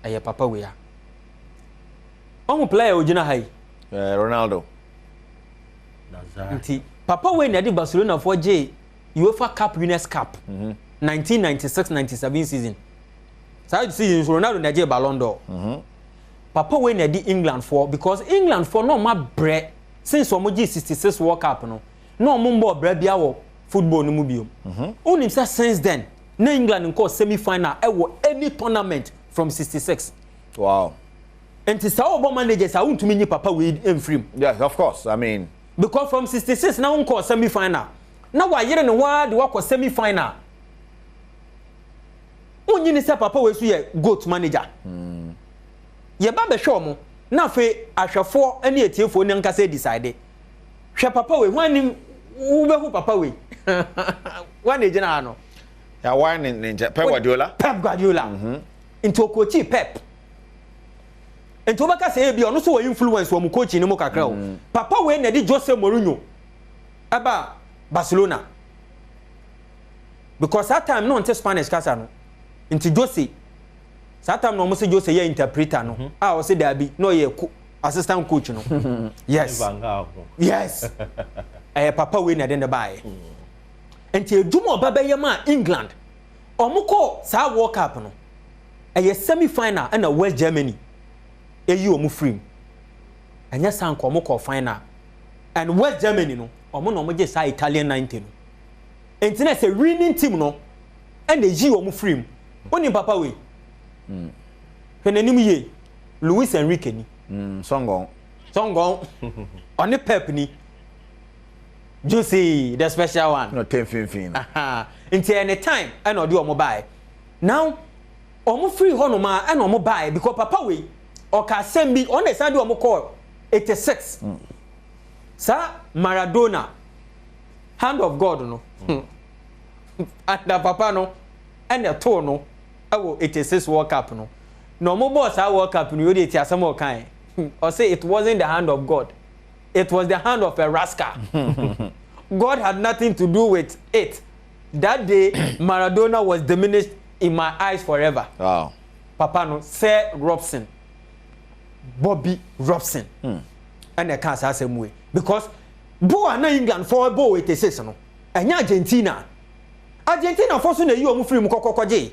Aye Papa way a. Omo player ojina hai. Ronaldo. Nti Papa way na di Barcelona for J UEFA Cup Winners' Cup 1996-97 season. That season Ronaldo na J Ballon d'Or. Papa way na di England for because England for no ma bre since omoji 66 World Cup no mo bre bia wo football no mu biom. Onim say since then na England nko semi final e wo any tournament from 66. Wow. And to say obo managers I want to mean Papa way in frame. Yes, of course. I mean because from 66 now nko semi final. Now why yere no wa de wa semi final. Onyi ni say Papa way so ye goat manager. Ye ba be show mo na fe ahwefo ene etiefo ne nka say decide. Hwe Papa way hwanim wo be hu Papa way. Wan ejina ano. Ya wan in Pep Guardiola. Pep Guardiola. Into coach Pep. Ento baka say bi ono so influence wo mu coach ni mu kakra o. Papa way na di Jose Mourinho. Aba Barcelona. Because that time no ante Spanish kasa no. Into Jose that time no mo say Jose ye interpreter no. O say there be no ye assistant coach no. Yes. Yes. Papa way na den the buy. Enti edumo baba ye ma England. Omuko sa World Cup no. Semi final na West Germany. Eyi omu free. Anya san ko omuko final. And West Germany no, omo no mo je sa Italian 90 no. Enti na say winning team no and eyi omu free. Oni Papa way. Hwenanim ye Luis Enrique ni. Songon. Oni Pep ni. Juicy, the special one. No 10-15. Until any time, I know do omo buy. Now, omo free honoma and omo buy because Papa way or ka send me on the side omo call 86. Sir Maradona, hand of God no. And the Papa no, and the toe no. I will 86 World Cup no. No more boss I World Cup no you dey some more kind. Or say it wasn't the hand of God. It was the hand of a rascal. God had nothing to do with it. That day, Maradona was diminished in my eyes forever. Wow. Papa no, Sir Robson. Bobby Robson. And I can't say same way. Because Boa na England for Bo 86 no. And Argentina. Argentina for so na you omu free mu kokokoje.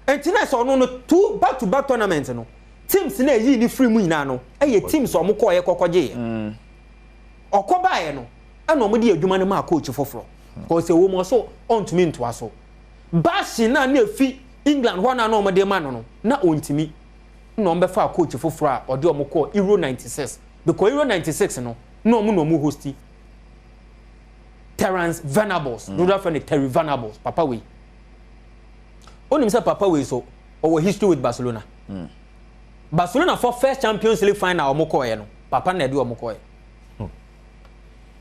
And tonight so no 2 back-to-back tournaments no. Teams na yi ni free mu ina no eye teams o mo ko ye kokoje okoba ye no ana o mo di adwuma ne ma coach foforo ko se wo mo so ontumi ntoa so bashi na efi England ho na o mo de ma no na ontimi na o be fa coach foforo a o de o mo ko Euro 96 because Euro 96 no na o mo hosti Terence Venables no that friend Terry Venables Papa we onim say Papa we so our history with Barcelona. Barcelona for first Champions League final omokoye no Papa na do omokoye.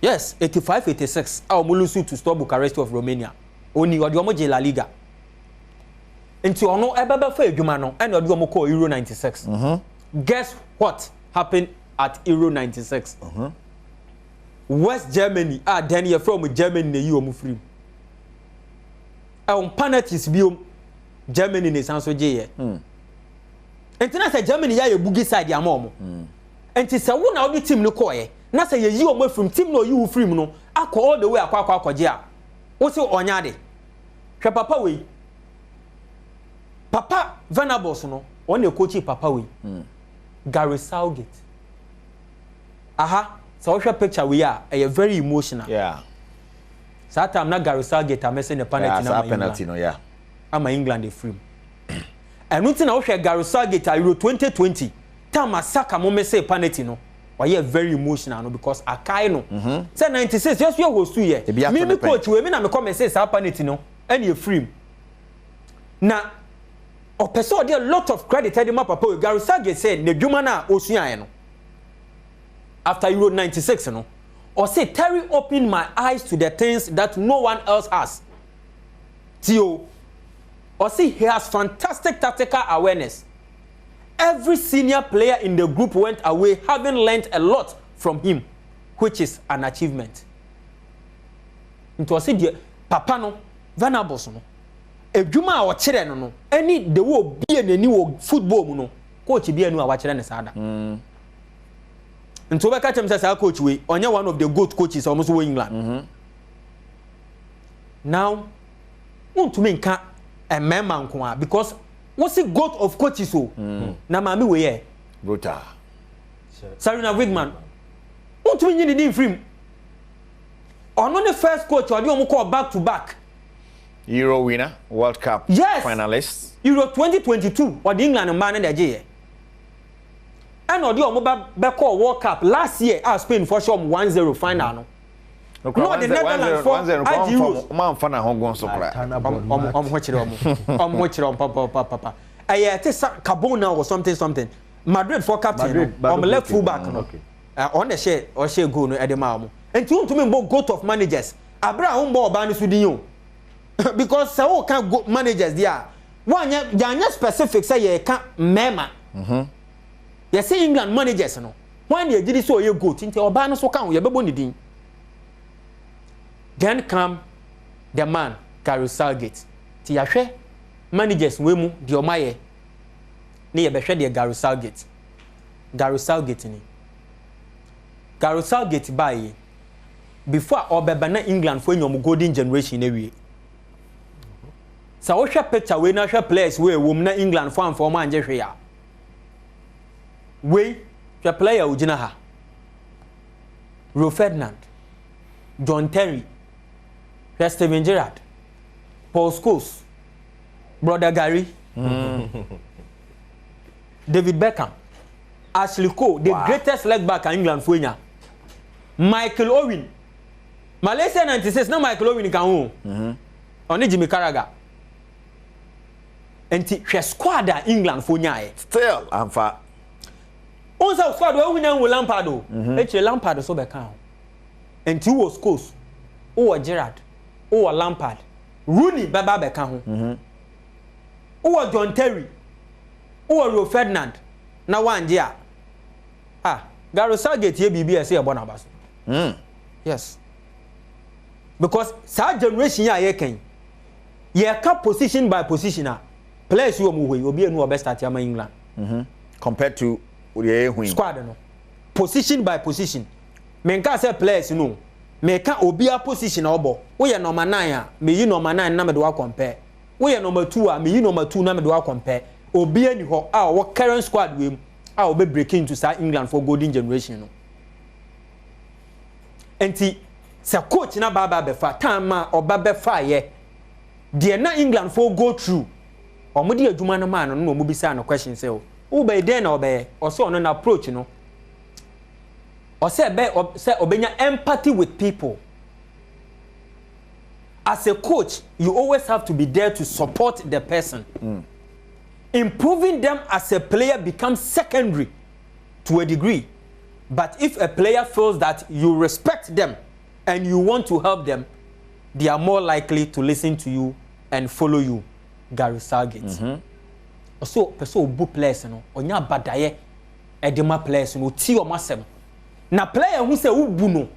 Yes, 85-86 our lose to stop Bucharest of Romania. Oni odi omoje La Liga. Nti ono ebebe fa adwuma no and odi omo call Euro 96. Guess what happened at Euro 96? West Germany then you from Germany na yi omo free. Penalties biom Germany ne sanso je ye. Enti na say Germany ya ye bugi side ya mo. Enti say wo na odi team no call ye. Na say ye yi omo free team no yi wo free no akọ all the way akọ a. Wo se onya de. Hwe papa we. Papa Venables no on the coach papa we. Gary Southgate. So we picture we are very emotional. Yeah. So that time na Gary Southgate am saying the penalty na penalty no yeah. Am England the free. And nothing na we Gary Southgate Euro 2020. Time Saka mo say penalty no. Why very emotional no because Akai no. Say 96 just we host 2 year. Me coach we me na me come say say penalty no and you free. Na o person dey a lot of credit to my papa Gary Southgate said the dwuma na osuan no. After Euro 96 no. Or say Terry opened my eyes to the things that no one else has. Tio. Or say he has fantastic tactical awareness. Every senior player in the group went away having learned a lot from him, which is an achievement. Into say the papa no, Venables no. Ejuma a wachire no no. Any the wo be any wo football mu no. Coach be anu a wachire ne sada. Nti we catch him say coach we onye one of the GOAT coaches almost in England. Now want to make a member nko because what's the GOAT of coaches so na mami we here Brutal. Sarina Wigman want to win the free ono the first coach or the call back to back Euro winner, World Cup finalist. Euro 2022 or the England man na je and or the omo call World Cup last year Spain for sure 1-0 final no. No, the Netherlands for 1-0. Man fan na hongon so kra. Papa. Te Carbona or something. Madrid for captain. Left full back no. On the share or share goal no edema. And to me both GOAT of managers. Abraham ball ban Sudinho. Because so can go managers there. One ya specific say you can mema. You say England managers no. When you did so you GOAT into Obano so can you be boni din. Then come the man, Gary Southgate. Tiyahwe managers we mu di omaye. Ni ye behwe de Gary Southgate. Gary Southgate ni. Gary Southgate baye before obeba na England for nyom golden generation na wie. Sa wo hwe picture we na hwe players we wom na England for am for man je hwe ya. We hwe player ugina ha. Rio Ferdinand, John Terry, Steven Gerrard, Paul Scholes, Brother Gary, David Beckham, Ashley Cole, the greatest leg back in England for you. Michael Owen. Malaysia 96, no Michael Owen can win. Only Jimmy Carragher. And she squad England for you. Still, I'm far. Also squad we win with Lampard. Actually Lampard so Beckham. And two was Scholes. Or Gerrard, or Lampard, Rooney, Baba Beckham, or John Terry, or Rio Ferdinand. Now one year, Gary Southgate here BBS Bonabas. Yes, because that generation here can, you can position by position. Players you move, you be a new best at England. Compared to the squad, no position by position. Men can say players you know. Me ka obi a position obo we ye number 9 a me yi number 9 na me do compare we ye number 2 a me yi number 2 na me do compare obi ani ho a wo current squad we a obe break into sa England for golden generation no enti se coach na baba be fa time ma oba be fa ye de na England for go through omudi adwuma no man no mo bisa no question say o be dey na obe o so no na approach no or say obenya empathy with people. As a coach, you always have to be there to support the person. Improving them as a player becomes secondary to a degree. But if a player feels that you respect them and you want to help them, they are more likely to listen to you and follow you. Gary Southgate. So person obu players no onya badaye edema players no ti o masem. Na player hu se ubu no.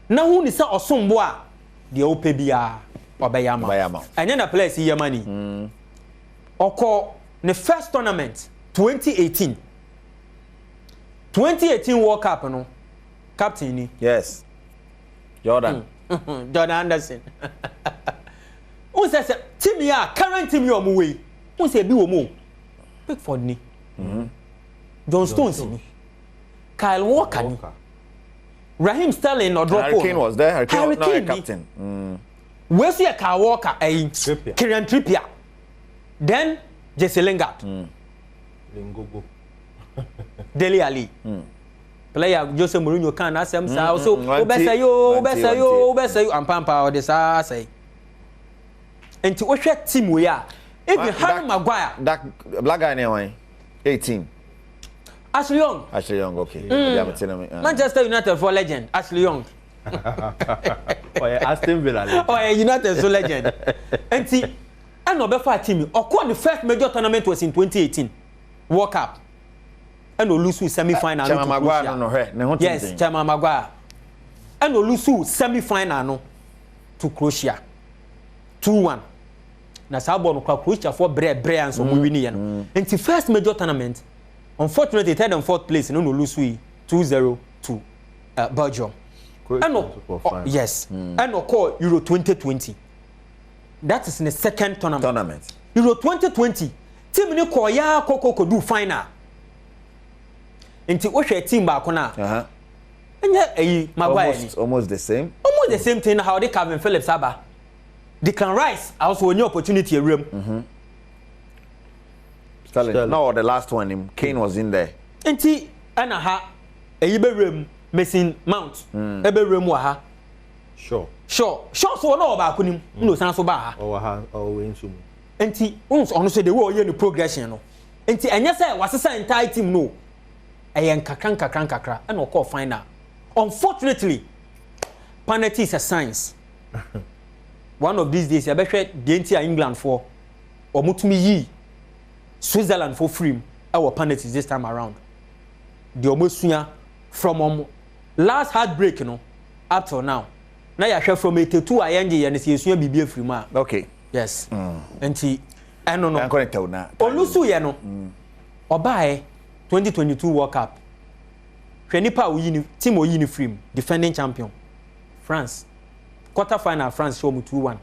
Na hu ni se osombo a de ope bia obayama. Anya na players yamani. Oko the first tournament 2018 World Cup no captain ni. Yes. Jordan. Jordan Anderson. Who says team ya current team you way. Who say bi wo mo? Pickford ni. John Stones ni. Kyle Walker ni. Raheem Sterling or drop. Harry Kane was there. Harry Kane was captain. Where's your Kyle Walker? Kieran Trippier. Then Jesse Lingard. Lingogo. Dele Ali. Player Jose Mourinho can asem sa also obesa yo ampampa o de sa say. Enti wo hwe team we a even Harry Maguire that black guy name 18 Ashley Young, okay. Manchester United for legend Ashley Young. Aston Villa legend. United so legend. Enti and obefa team the first major tournament was in 2018 World Cup. And lose semi-final. Chama Maguire no he. Yes, Chama Maguire. And lose semi-final no to Croatia. 2-1. Na sabo no Croatia for bre and so we win here no. And the first major tournament, unfortunately third and fourth place no lose 2-0 to Belgium. And yes. And call Euro 2020. That is in the second tournament. Euro 2020. Team ni ko ya koko do final. Inti wo hwe team ba ko na enya Maguire almost the same thing how they Calvin Phillips aba Declan Rice also only opportunity a room Sterling. No, the last one Kane was in there inti ana ha be room Mason Mount be room wa ha sure so no ba ko nim no san so ba ha we nsum inti uns ono so the way you progression no inti enya say wasesa entire team no ayen kakran and call final. Unfortunately, penalty is a science. One of these days, I bet the entire England for or mutumi yi Switzerland for free. Our penalties this time around. The almost from last heartbreak, up till now. Now you share from 82 ING and see you be free man. Okay. Yes. And he, I don't know. I'm going to tell now. Olusu yeno. Obae. 2022 World Cup. Kwenipa team o uniform defending champion France. Quarter final France show mu 2-1.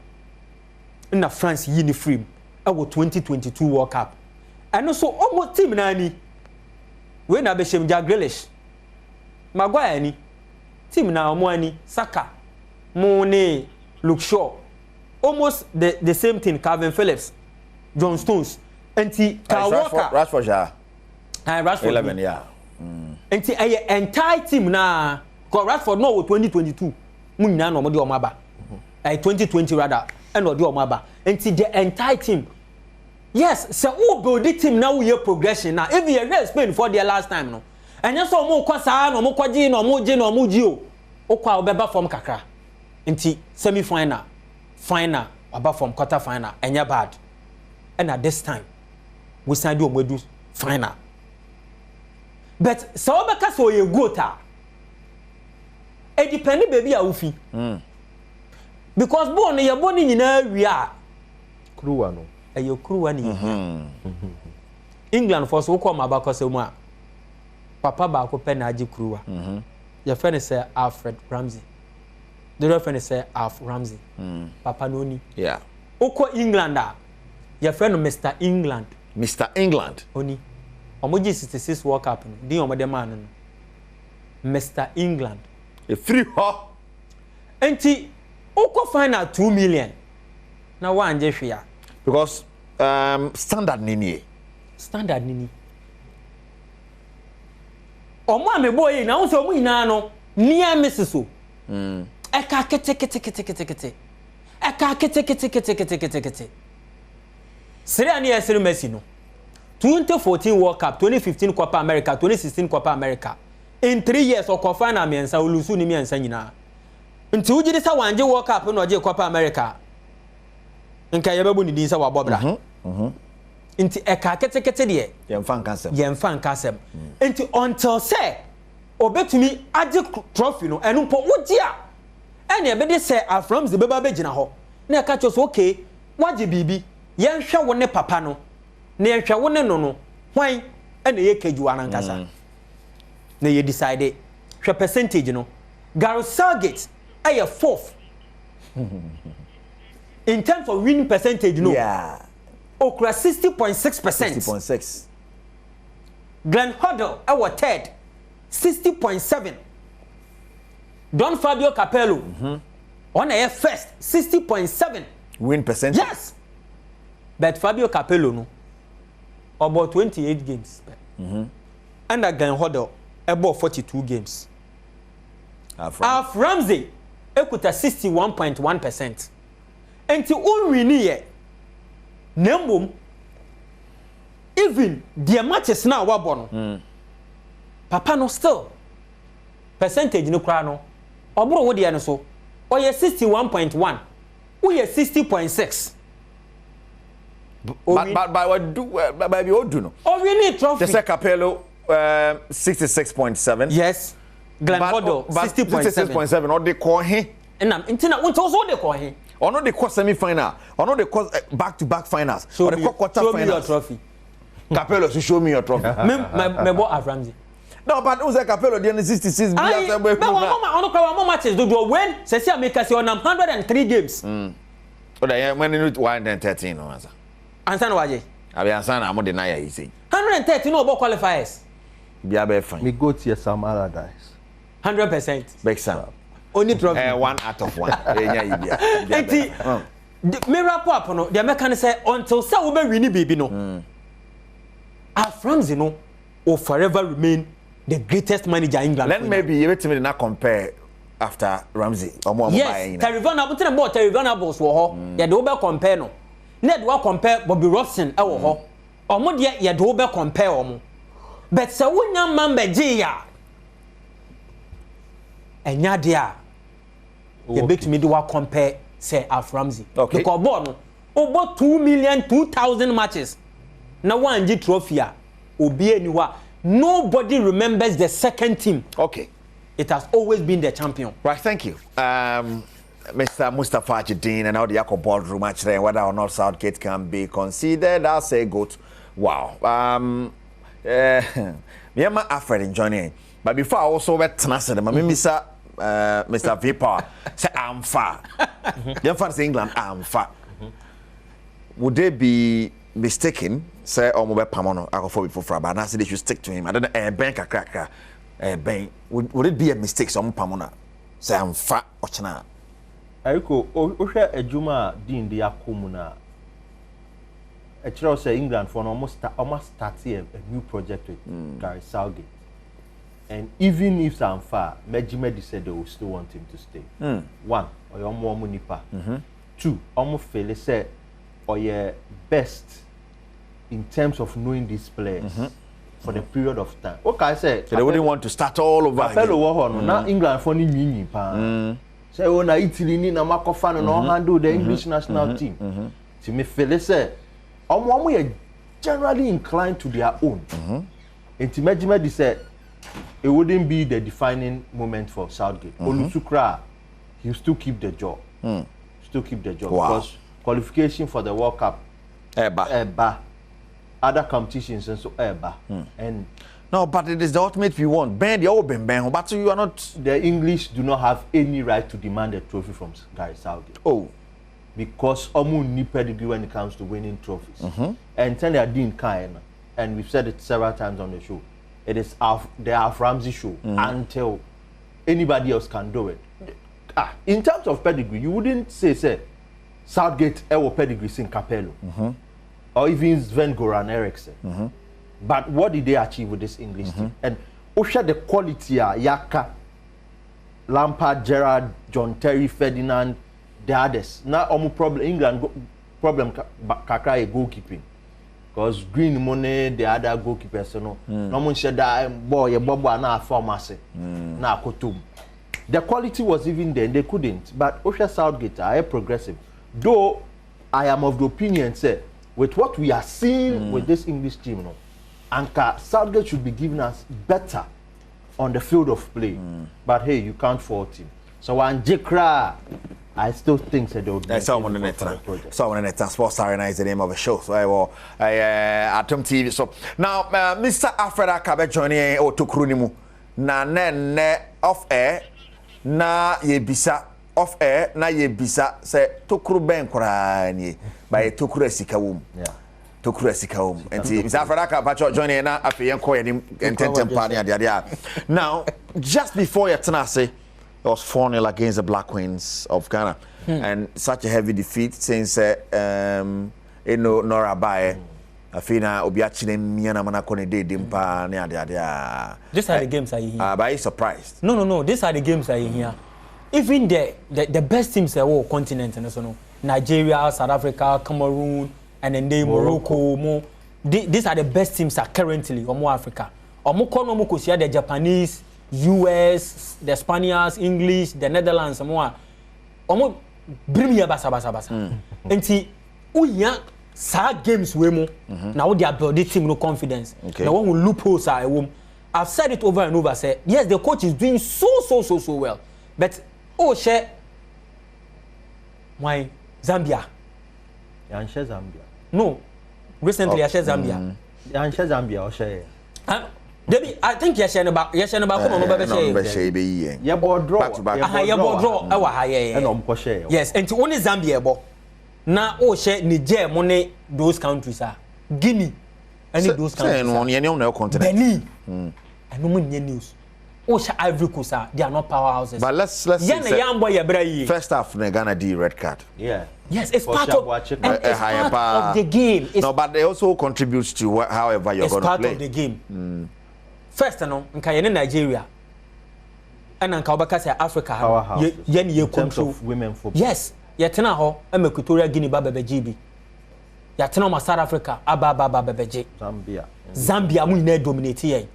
Na France uniform awo 2022 World Cup. And so almost team nani. We na be shem Jack Grealish. Maguire ni. Team na omo ani Saka. Mone, Luke Shaw. Almost the same thing Calvin Phillips. John Stones. And Kyle Walker. Rashford. Rashford 11 yeah. Enti entire team na ko Rashford no 2022 munna no mo de omaba. 2020 rather and no de omaba. Enti the entire team. Yes, so who build the team now we progression now. If you real Spain for the last time no. Enya so mo kwasa no mo kwaji no mo je no mo ji o. Okwa obeba form kakra. Enti semi final, final, aba form quarter final enya bad. And at this time we signed do omodu final. But so beka so ye gota. E depend baby a ufi. Because born ye born nyina wia. Kruwa no. E ye kruwa ni. England for so come abakọ se mu a. Papa ba ko pe na agi kruwa. Your friend say Alfred Ramsey. The other friend say Alf Ramsey. Papa no ni. Yeah. Oko England a. Your friend Mr. England. Mr. England. Oni. Omoji 66 World Cup no. Din omode man no. Mr. England. A free ho. Enti oko final 2 million. Na wa anje hwea. Because standard nini. Standard nini. Omo ameboye na wo so mu ina no nia mesiso. Eka kete. Eka kete. Sere ani esere Messi no. 2014 World Cup, 2015 Copa America, 2016 Copa America. In 3 years o kofa na miensa ulusu ni miensa nyina. Nti ujidi sa wanje World Cup no je Copa America. Nka yebebu ni din sa wabobra. Inti eka kete de yemfa nkasem inti until say obetumi age trophy no enu po wodi a ene ebede say Afram ze beba begina ho na eka cho so okay waje bibi yenhwe wo ne papa no na yenhwe wo ne no hwan ene ye kejuwa na nkasa na ye decide hwe percentage no Gary Southgate aye 4th in terms of winning percentage no okra 60.6%. 60.6. Glenn Hoddle our 3rd 60.7. Don Fabio Capello on a first 60.7 win percentage. Yes, but Fabio Capello no about 28 games and Glenn Hoddle about 42 games. Af Ramsey ekuta 61.1%. Enti unwini ye nembom even the matches na wabono papa no still percentage no kra no obro wo de no so oye 61.1 we 60.6 but what do baby odu no we need trophy the Capello 66.7 yes Glenn Hoddle 60.7 or the ko he na ntina won to so de ko he ono the ko semi final ono the ko back to back finals or the quarter finals. Show me your trophy. Capello to show me your trophy. me bo Aframzi. No, but who's Capello the 66 but ono kwa mo matches do win say say make us on 103 games. O da when you 113 no answer. Answer no waje. Abi answer na mo deny ya say. 113 no bo qualifiers. Bia be fine. Me go to Sam Allardyce. 100%. Big Sam. Only trophy. 1 out of 1. Enya ibia. Enti me wrap up no the American say until say we be win baby no. Aframzi no will forever remain the greatest manager in England. Then maybe you me not compare after Ramsey. Yes, Terry Van Abels wo ho. Ya de be compare no. Na de wa compare Bobby Robson e wo ho. Omo de ya de be compare omo. But say wonya man beje ya. Enya de a you bet me do wa compare say Aframzi. Okay. Because ball no over 2,002,000 matches. Na one G trophy a obi eniwa. Nobody remembers the second team. Okay. It has always been the champion. Right, thank you. Mr. Mustafa Ajidin and all the Yako boardroom match there, whether or not Southgate can be considered as a GOAT. Wow. Miyama Alfred joining. But before I also went to Mr. Vipar say I'm far. The fans England I'm far. Would they be mistaken? Say Omobe Pamono, I go for before, but I say they should stick to him. I don't know bank a cracker. Bank would it be a mistake? Some Pamona say I'm fat or chana. Eriko, Osha Ejuma din the Akumuna. A child say England for almost starting a new project with Gary Southgate. And even if I'm far, Mejimedi said they will still want him to stay. One, or your more munipa. Two, almost fail say or your best in terms of knowing these players for the period of time. Okay, I said so they wouldn't want to start all over again. Now England for me say oh na Italy ni na Makofano no handle the English national team. To me feel say omo are generally inclined to their own. And to Mejimedi said it wouldn't be the defining moment for Southgate. Olusukra, he'll still keep the job. Still keep the job because qualification for the World Cup Eba. Other competitions and so and no, but it is the ultimate we want. Ben the old Ben, but you are not. The English do not have any right to demand a trophy from Gary Southgate. Oh, because Omu need pedigree when it comes to winning trophies. And tell they are doing kind, and we've said it several times on the show. It is the Aframzi show until anybody else can do it. In terms of pedigree, you wouldn't say Southgate ever pedigree in Capello. Or even Sven-Goran Eriksson. But what did they achieve with this English team? And Osha the quality Yaka, Lampard, Gerrard, John Terry, Ferdinand, the others. Now problem England problem kakra goalkeeping. Because Green Money, the other goalkeepers, no one said that boy Bobo na pharmacy. Na kotum. The quality was even there, they couldn't. But Osha Southgate are progressive. Though I am of the opinion say with what we are seeing with this English team, no, Anka Southgate should be giving us better on the field of play. But hey, you can't fault him. So when Jekra, I still think that they would be someone in it. Someone in it. Sports Arena is the name of the show. So I will Adom TV. So now, Mr. Alfred Akabe joining or to Krunimu. Na ne off air. Na ye bisa off air. Na ye bisa say to Kru Ben Korani by to Kru Sikawum. Yeah. To Kru Sikawum. And Mr. Alfred Akabe joining na afiyan ko yenim enten party dia. Now, just before your tenase. It was 4-0 against the Black Queens of Ghana, and such a heavy defeat since Nora Baye. Afina Obiachine Miana Manakone de Dimpa Nia. These are the games I hear. But you surprised? No. These are the games I hear. Even the best teams in the whole continent, Nigeria, South Africa, Cameroon, and then Morocco. These are the best teams currently in Africa. The Japanese. US, the Spaniards, English, the Netherlands, more. Bring me a basa. And see, uya sad games we mo. Now they are building team no confidence. Now one will loopholes are a I've said it over and over. Say yes, the coach is doing so well, but share why Zambia? Yanshe Zambia. No, recently I shared Zambia. Yanshe Zambia or share. Debbie, I think yes, and about come on, no baby. Yeah, board draw. Yes, and to only Zambia, bo. Now, share Niger, money, those countries are Guinea, any those countries. Benin, and no more news. Share Ivory Coast, they are not powerhouses. But let's young boy, first half, Ghana D red card. Yeah. Yes, it's part of the game. No, but they also contribute to however you're going to play. It's part of the game. First, in Nigeria, and in Africa, in terms of women football. Yes, yetena ho Equatorial Guinea baba bejibi. Yetena South Africa aba beji. Zambia mu ina dominate here.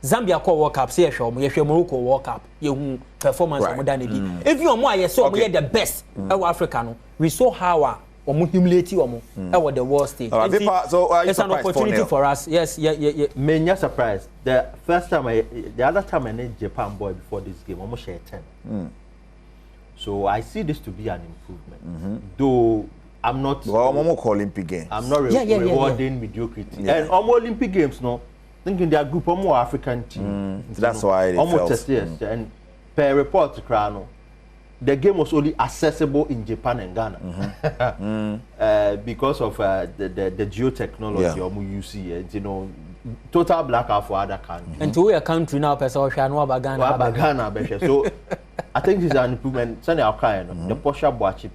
Zambia call World Cup say yehwe Morocco World Cup yehu performance omo da na bi. If you omo aye so omo the best in Africa no, we saw how omo humiliate omo at the world stage. It's an opportunity for us. Yes, yeah. Many surprised. The other time I need Japan boy before this game, almost share 10. So I see this to be an improvement. Though I'm not. Well, Olympic Games. I'm not rewarding mediocrity. And Olympic Games, no. Thinking their group of more African team. That's why it almost yes. And per report, Krano. The game was only accessible in Japan and Ghana because of the geotechnology you see, total blackout for other countries. And to a country now, person Ghana. So I think this is an improvement. The Posha Boachi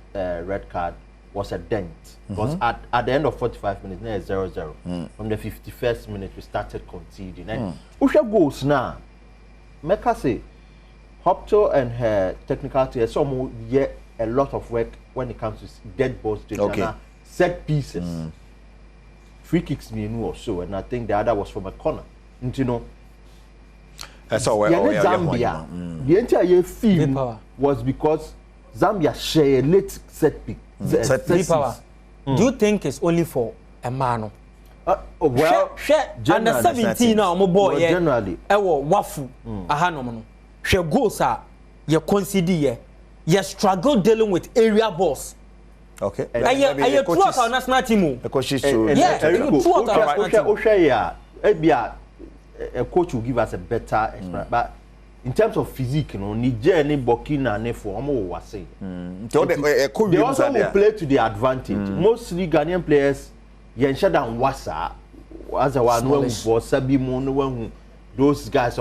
red card was a dent because at the end of 45 minutes, now it's 0-0. From the 51st minute, we started conceding. And Usha goes now. Meka say. Hopto and her technical team, some yet a lot of work when it comes to dead balls, set pieces, free kicks, or so, and I think the other was from a corner. Zambia. The entire film was because Zambia share a late set pick. Do you think it's only for a man? Well, under 17 now, my boy, generally, wafu, ahanomono. She goes you consider you struggle dealing with area balls. Okay. I throughout our national team. The coach is a coach will give us a better experience. But in terms of physique, Niger and Burkina Faso was saying. They also will play to the advantage. Mostly Ghanaian players, Yensha and Wasa, as a one was Sabimo, those guys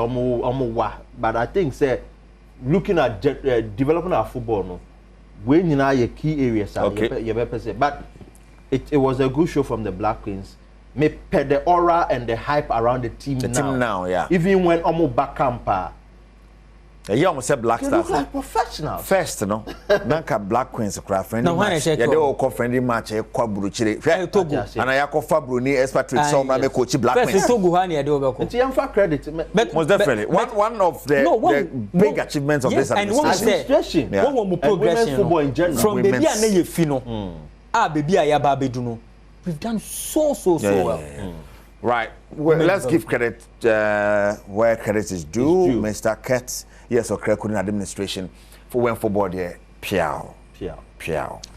but I think say looking at developing our football no when you know your key areas but it was a good show from the Black Queens. Me per the aura and the hype around the team now. Yeah. Even when Omo back camper. You almost said Black Stars. They look like professionals. First, no. Nanka Black Queens craft friendly match. Yeah, they all call friendly match. Kwa Buruchire. And I call Fabruni expatriate. So I coach Black Queens. First, Togo hani ade obeko. It's for credit. But most definitely one of the big achievements of this administration. One progression football in general. From baby ane ye fino. Baby ayaba bedu no. we've done so well. Right. Well, let's give credit where credit is due. Mr. Kett, yes, or Krekun administration for when football there. Piao.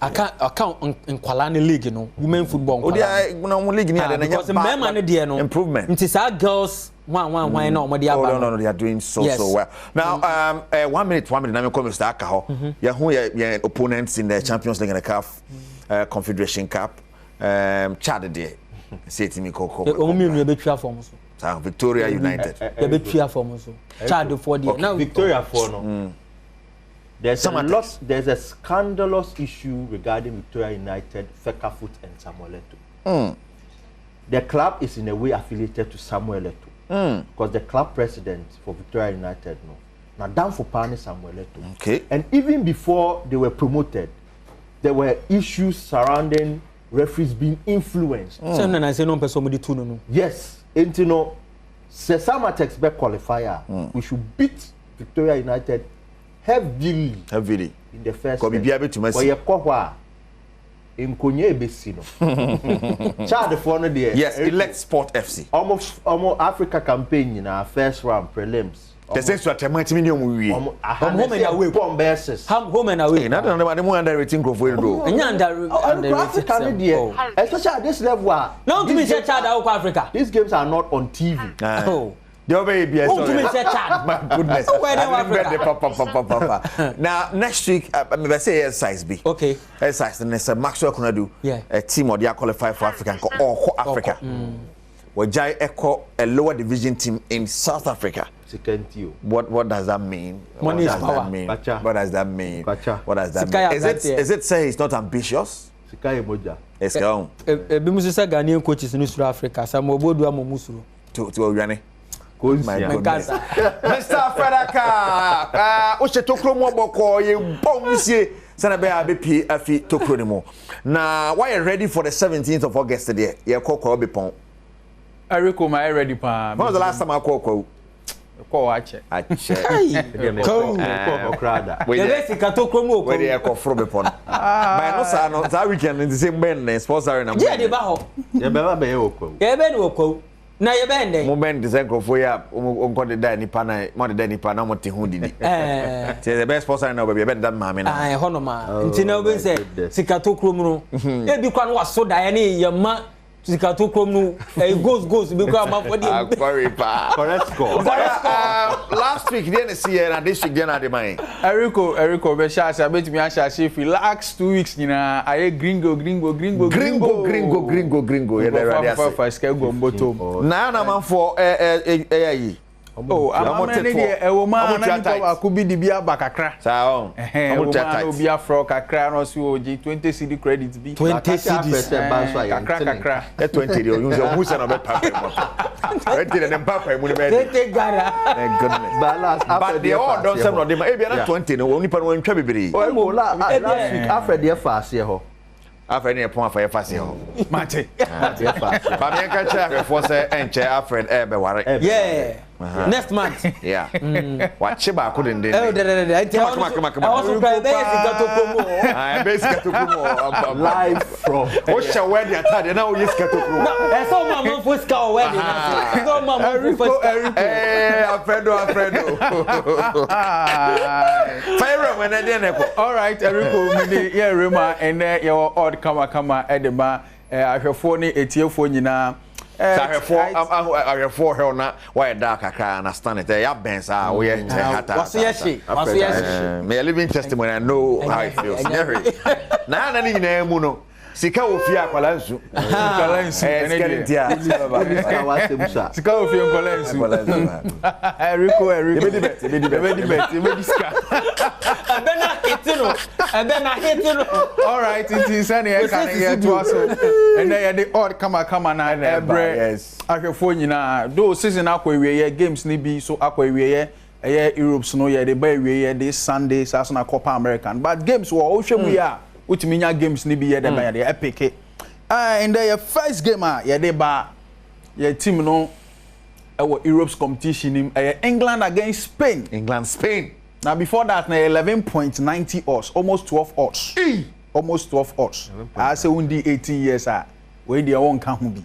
I can't in Kwalani League, you know, women football. Oh, yeah, no league near because the men and the improvement. It is our girls. Why not? No, they are doing so well. Now, 1 minute. I'm going to Mr. Akaho. Your opponents in the Champions League and the CAF Confederation Cup. Chad there. Say to me, Coco. Victoria United. The Victoria form also. Chad for the now Victoria for no. There's a scandalous issue regarding Victoria United, Fekafoot and Samuel Eto'o. The club is in a way affiliated to Samuel Eto'o because the club president for Victoria United now down for Pani Samuel Eto'o. Okay. And even before they were promoted, there were issues surrounding referees being influenced. Yes, and you know, Sesamatex back qualifier, we should beat Victoria United heavily in the first leg. Yes, elect Sport FC. Almost Africa campaign in our first round prelims. The sense that home and away. Home and away. Not underrating growth. Especially at this level. No, to me, Africa. These games are not on TV. My goodness. Now, next week, I say exercise B. Okay. Exercise, and there's a Maxwell Konadu, a team or they are qualified for Africa or Africa. We Jai Echo, a lower division team in South Africa. What does that mean? Money is power. What does that mean? What does that mean? Is it say it's not ambitious? It's going. Bimusa Ghanaian coaches in South Africa. Some Obodu Amomusuru. To Obiane. My goodness. Mr. Fedaka, Oshe Tokromo Boko, you bonsie, Sanabe BP Afi Tokronimo. Now, why are you ready for the 17th of August today? You're called Bipon. Eriko, my ready pa. When was the last time I called? I check. I check. Where they are from upon. By no sign of that weekend in the same band, sports are in a na ye bende moment the second for ya onko de da nipa na mo de da nipa na mo te hu didi say the best sponsor na obi be that mama na hono ma nti na obi say sikato krom no e bi kwa no waso da ye ne ye ma sikato krom no goes bi kwa ma for the correct score last week dey see na this week dey na the mind Eriko be sha sha betimi a sha she relax 2 weeks nyina aye gringo ye dey ready for ska go mboto na man for yi oh amane dey ewoma na nto akubi di bia bakakra sa on ewoma no bia fro kakra no so oji 20 cd credit bi 20 cds kakra 20 dey use who say no be papa mo 20 dem papa mu be 20 gara goodness balance but they all don say no dey e bia na 20 no oni pa no ntwa bibiri last week after dey fast here ho Alfred ne pon afa yefase ho. Mate. Ba me ka cha afefo say enche Alfred be ware. Yeah. Next month. Yeah. Wa che ba ko den den. Come. Also try basic to promo. Ah, basic to promo live from. O sha wedding atade na o yes ka to promo. No, e so mama for ska wedding. So mama for Alfredo. Fire when I dey ko. All right, Eriko, me dey here rema and your odd kama edema ahwefo ne etiefo nyina ahwefo hell na why dark akra understand it ya bens we hata waso ye me living testimony I know how it feels na nyina mu no sika ofi akwala nsu sika ofi nkola nsu Eriko ebedi ska abena hitino all right it is any can get to us and then the odd kama na ebre ahwefo nyina do season akwawie games ni bi so akwawie Europe no ye the ba wie this Sunday as na Copa American but games wo hwemu ya utiminya games ni bi ye de ba ye epic and the first game ye de ba ye team no Europe's competition in England against Spain. Now before that, 11.90 odds, almost 12 odds. Almost 12 odds. I say undi 18 years we dey won ka ho bi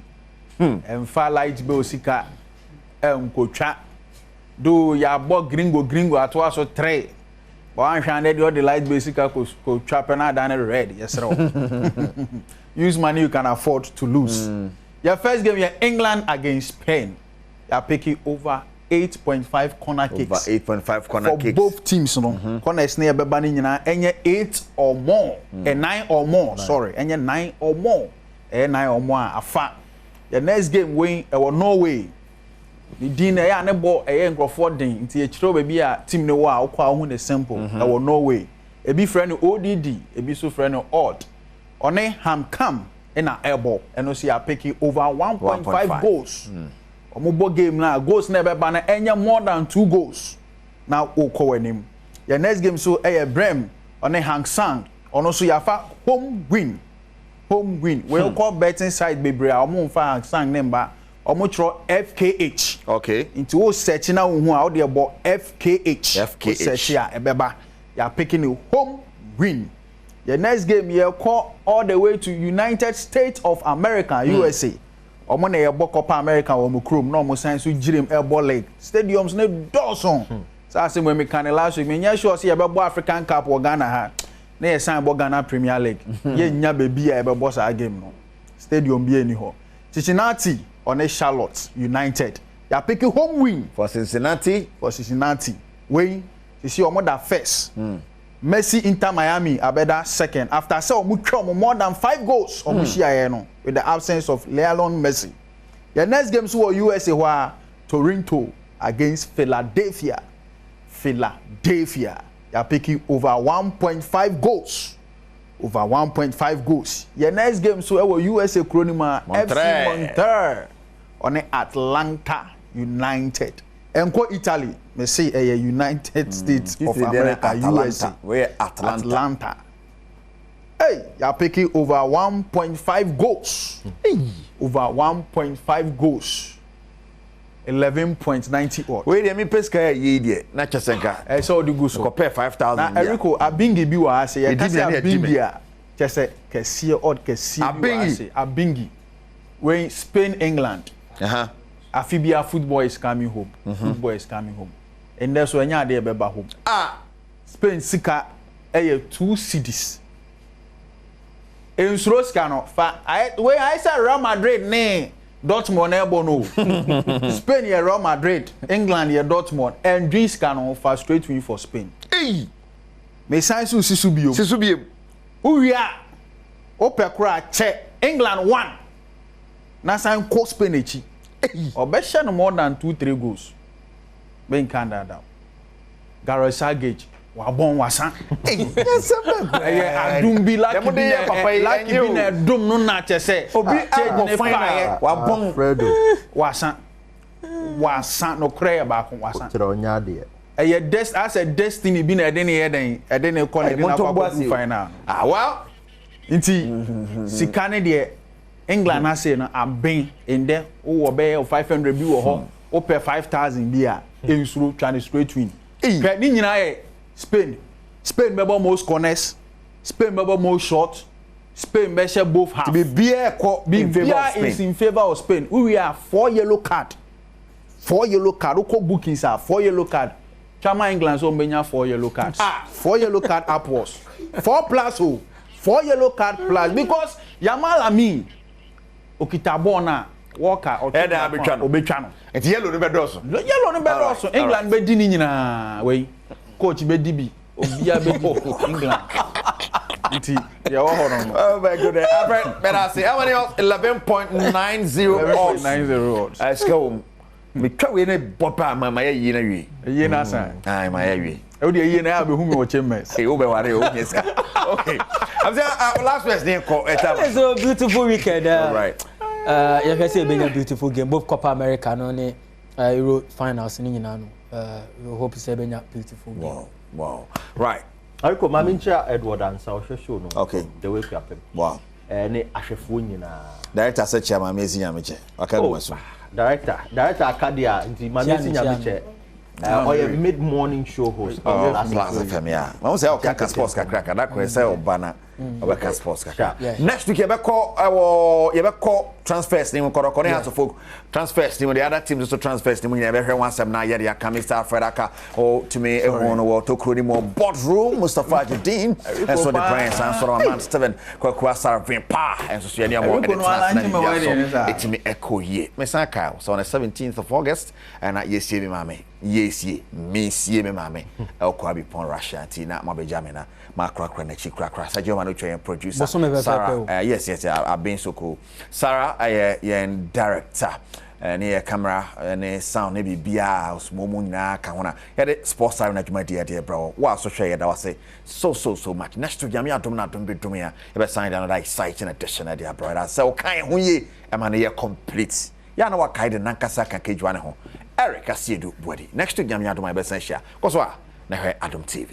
emfa light bill sika enkotwa do ya bo gringo ato aso 3 but one hwan dey the light bill sika ko twa penada na red yes sir. Use money you can afford to lose. Your first game here England against Spain. You are picking over 8.5 corner kicks. Over 8.5 corner kicks. For both teams, no. Corners near Bebani, any 8 or more, and 9 or more. Sorry, and 9 or more, and 9 or more. A fact. The next game, win or Norway. The dinner, I never a Crawford ding. It's a true baby, a team no wow, who the simple. Our Norway. A be friend ODD, a be so friend odd. On a ham come in an elbow, and we see a picking over 1.5 goals. Omobo game now goals never ban any more than 2 goals. Now oko him. Your next game so Brem on a Hang Sang on also yafa home win. Home win. We call betting side bebre omo fa Hang Sang number omo throw FKH. Okay. Into o search na who out there about FKH. FKH. Search ya ebeba. You picking a home win. Your next game you call all the way to United States of America, USA. Omo na yebo Copa America omo krom na omo san so girim airball league stadiums ne dawson so as when me can last week me nya sure say yebo African Cup wo Ghana ha na ye san bo Ghana Premier League ye nya baby a yebo sa game no stadium bi eni ho Cincinnati on a Charlotte United ya pick home win for Cincinnati win you see omo da first Messi Inter Miami abeda second after say omo twa more than 5 goals omo share no with the absence of Lionel Messi. The next game so USA were Toronto against Philadelphia. They are picking over 1.5 goals. Over 1.5 goals. The next game so USA Cronima FC Montreal on Atlanta United. Enko Italy, me say a United States of America, USA. Where Atlanta. Hey, you are picking over 1.5 goals. Hey, over 1.5 goals. 11.90 odds. Wait, me peska ye die. Na chesenka. So the goals. Compare 5,000. Na Eriko Abingi bi wa say. You can say Abingi a. Chese kesiye odd kesiye. Abingi. When Spain, England. Afibia football is coming home. Football is coming home. And that's when you are there beba home. Spain sika 2 cities. In Sroskano, where I said Real Madrid, ne Dortmund, no. Spain, yeah, Real Madrid, England, yeah, Dortmund, and Greece can for straight win for Spain. Hey, me sign su Sisubio. Who we are? Opekra check England 1. Na sign co Spain echi. Or better no more than 2-3 goals. Ben Canada. Gareth Southgate. Wabon wasan. Yes, Adom bi like bi na Adom no na chese. Obi change fine. Wabon Fredo. Wasan no kre ba ko wasan. Tira onya de. As a destiny bi na eden call it na kwa final. Well, inti sikane de England has say no abin in there o be 500 bi wo ho. O per 5,000 bi a ensuro try straight win. Pe ni nyina Spain bebo most corners, Spain bebo most shots, Spain measure both half. Be beer is in favor of Spain. We are 4 yellow card. 4 yellow card. Oko bookings are 4 yellow card. Chama England so many 4 yellow cards. 4 yellow card upwards. 4 plus 4 yellow card plus because Yamal Amin Okitabona Walker or Obechano. It's yellow no better also. Yellow no better also. England be dini nyina we. Coach be DB obia be England. Nti ya wo hono. Oh my goodness. Better say how many else 11.90 odds. 90 odds. Let's go. Me twa we na bopa ma ye na wi. Ye na san. Ai ma ye wi. E wo ye na ya be hu me wo chemmes. Hey, wo be ware o yes. Okay. I'm saying last question call it's a beautiful weekend. Right. You can say being a beautiful game both Copa America no ne Euro finals ni nyina no. We hope it's a beautiful game. Wow. Right. Ayiko mamincha Edward Ansa o show no. Okay. The way we apem. Wow. Ne ahwefo nyina. Director say chairman Messi Nyameche. Aka no so. Director Akadia nti Messi Nyameche. Or mid-morning show host. Plus FM, yeah. I say, okay, sports kakra. That question say obana. Obeka sports kaka. Yeah. Next week you be call transfers ni ko ne has folk transfers ni the other teams also transfers ni you be hwe one sem na ye dey aka Mr. Alfred aka to me e won wo to kro ni mo boardroom Mustafa Jadin and so the prince and so man Steven Kwaku Sarvin pa and so you mo it me echo ye me san ka so on the 17th of August and yes ye me mame yes ye me sie me mame e ko abi pon Russia ti na mabeja me na makrakra na chi krakra sajo man no producer Sarah yes I've been so cool Sarah yen director ne camera ne sound ne bibia osmomu nyina ka hona ye sports star na dwuma dia bro wa so hwe ye da wase so much next to jam Adom na Adom bedum ya ye be sign another exciting edition dia bro that say o kan ho ye e ma ne ye complete ya na wa kai de nankasa ka kejwa ne ho Eric Asiedu body next to jam Adom be san hia koso a na hwe Adom TV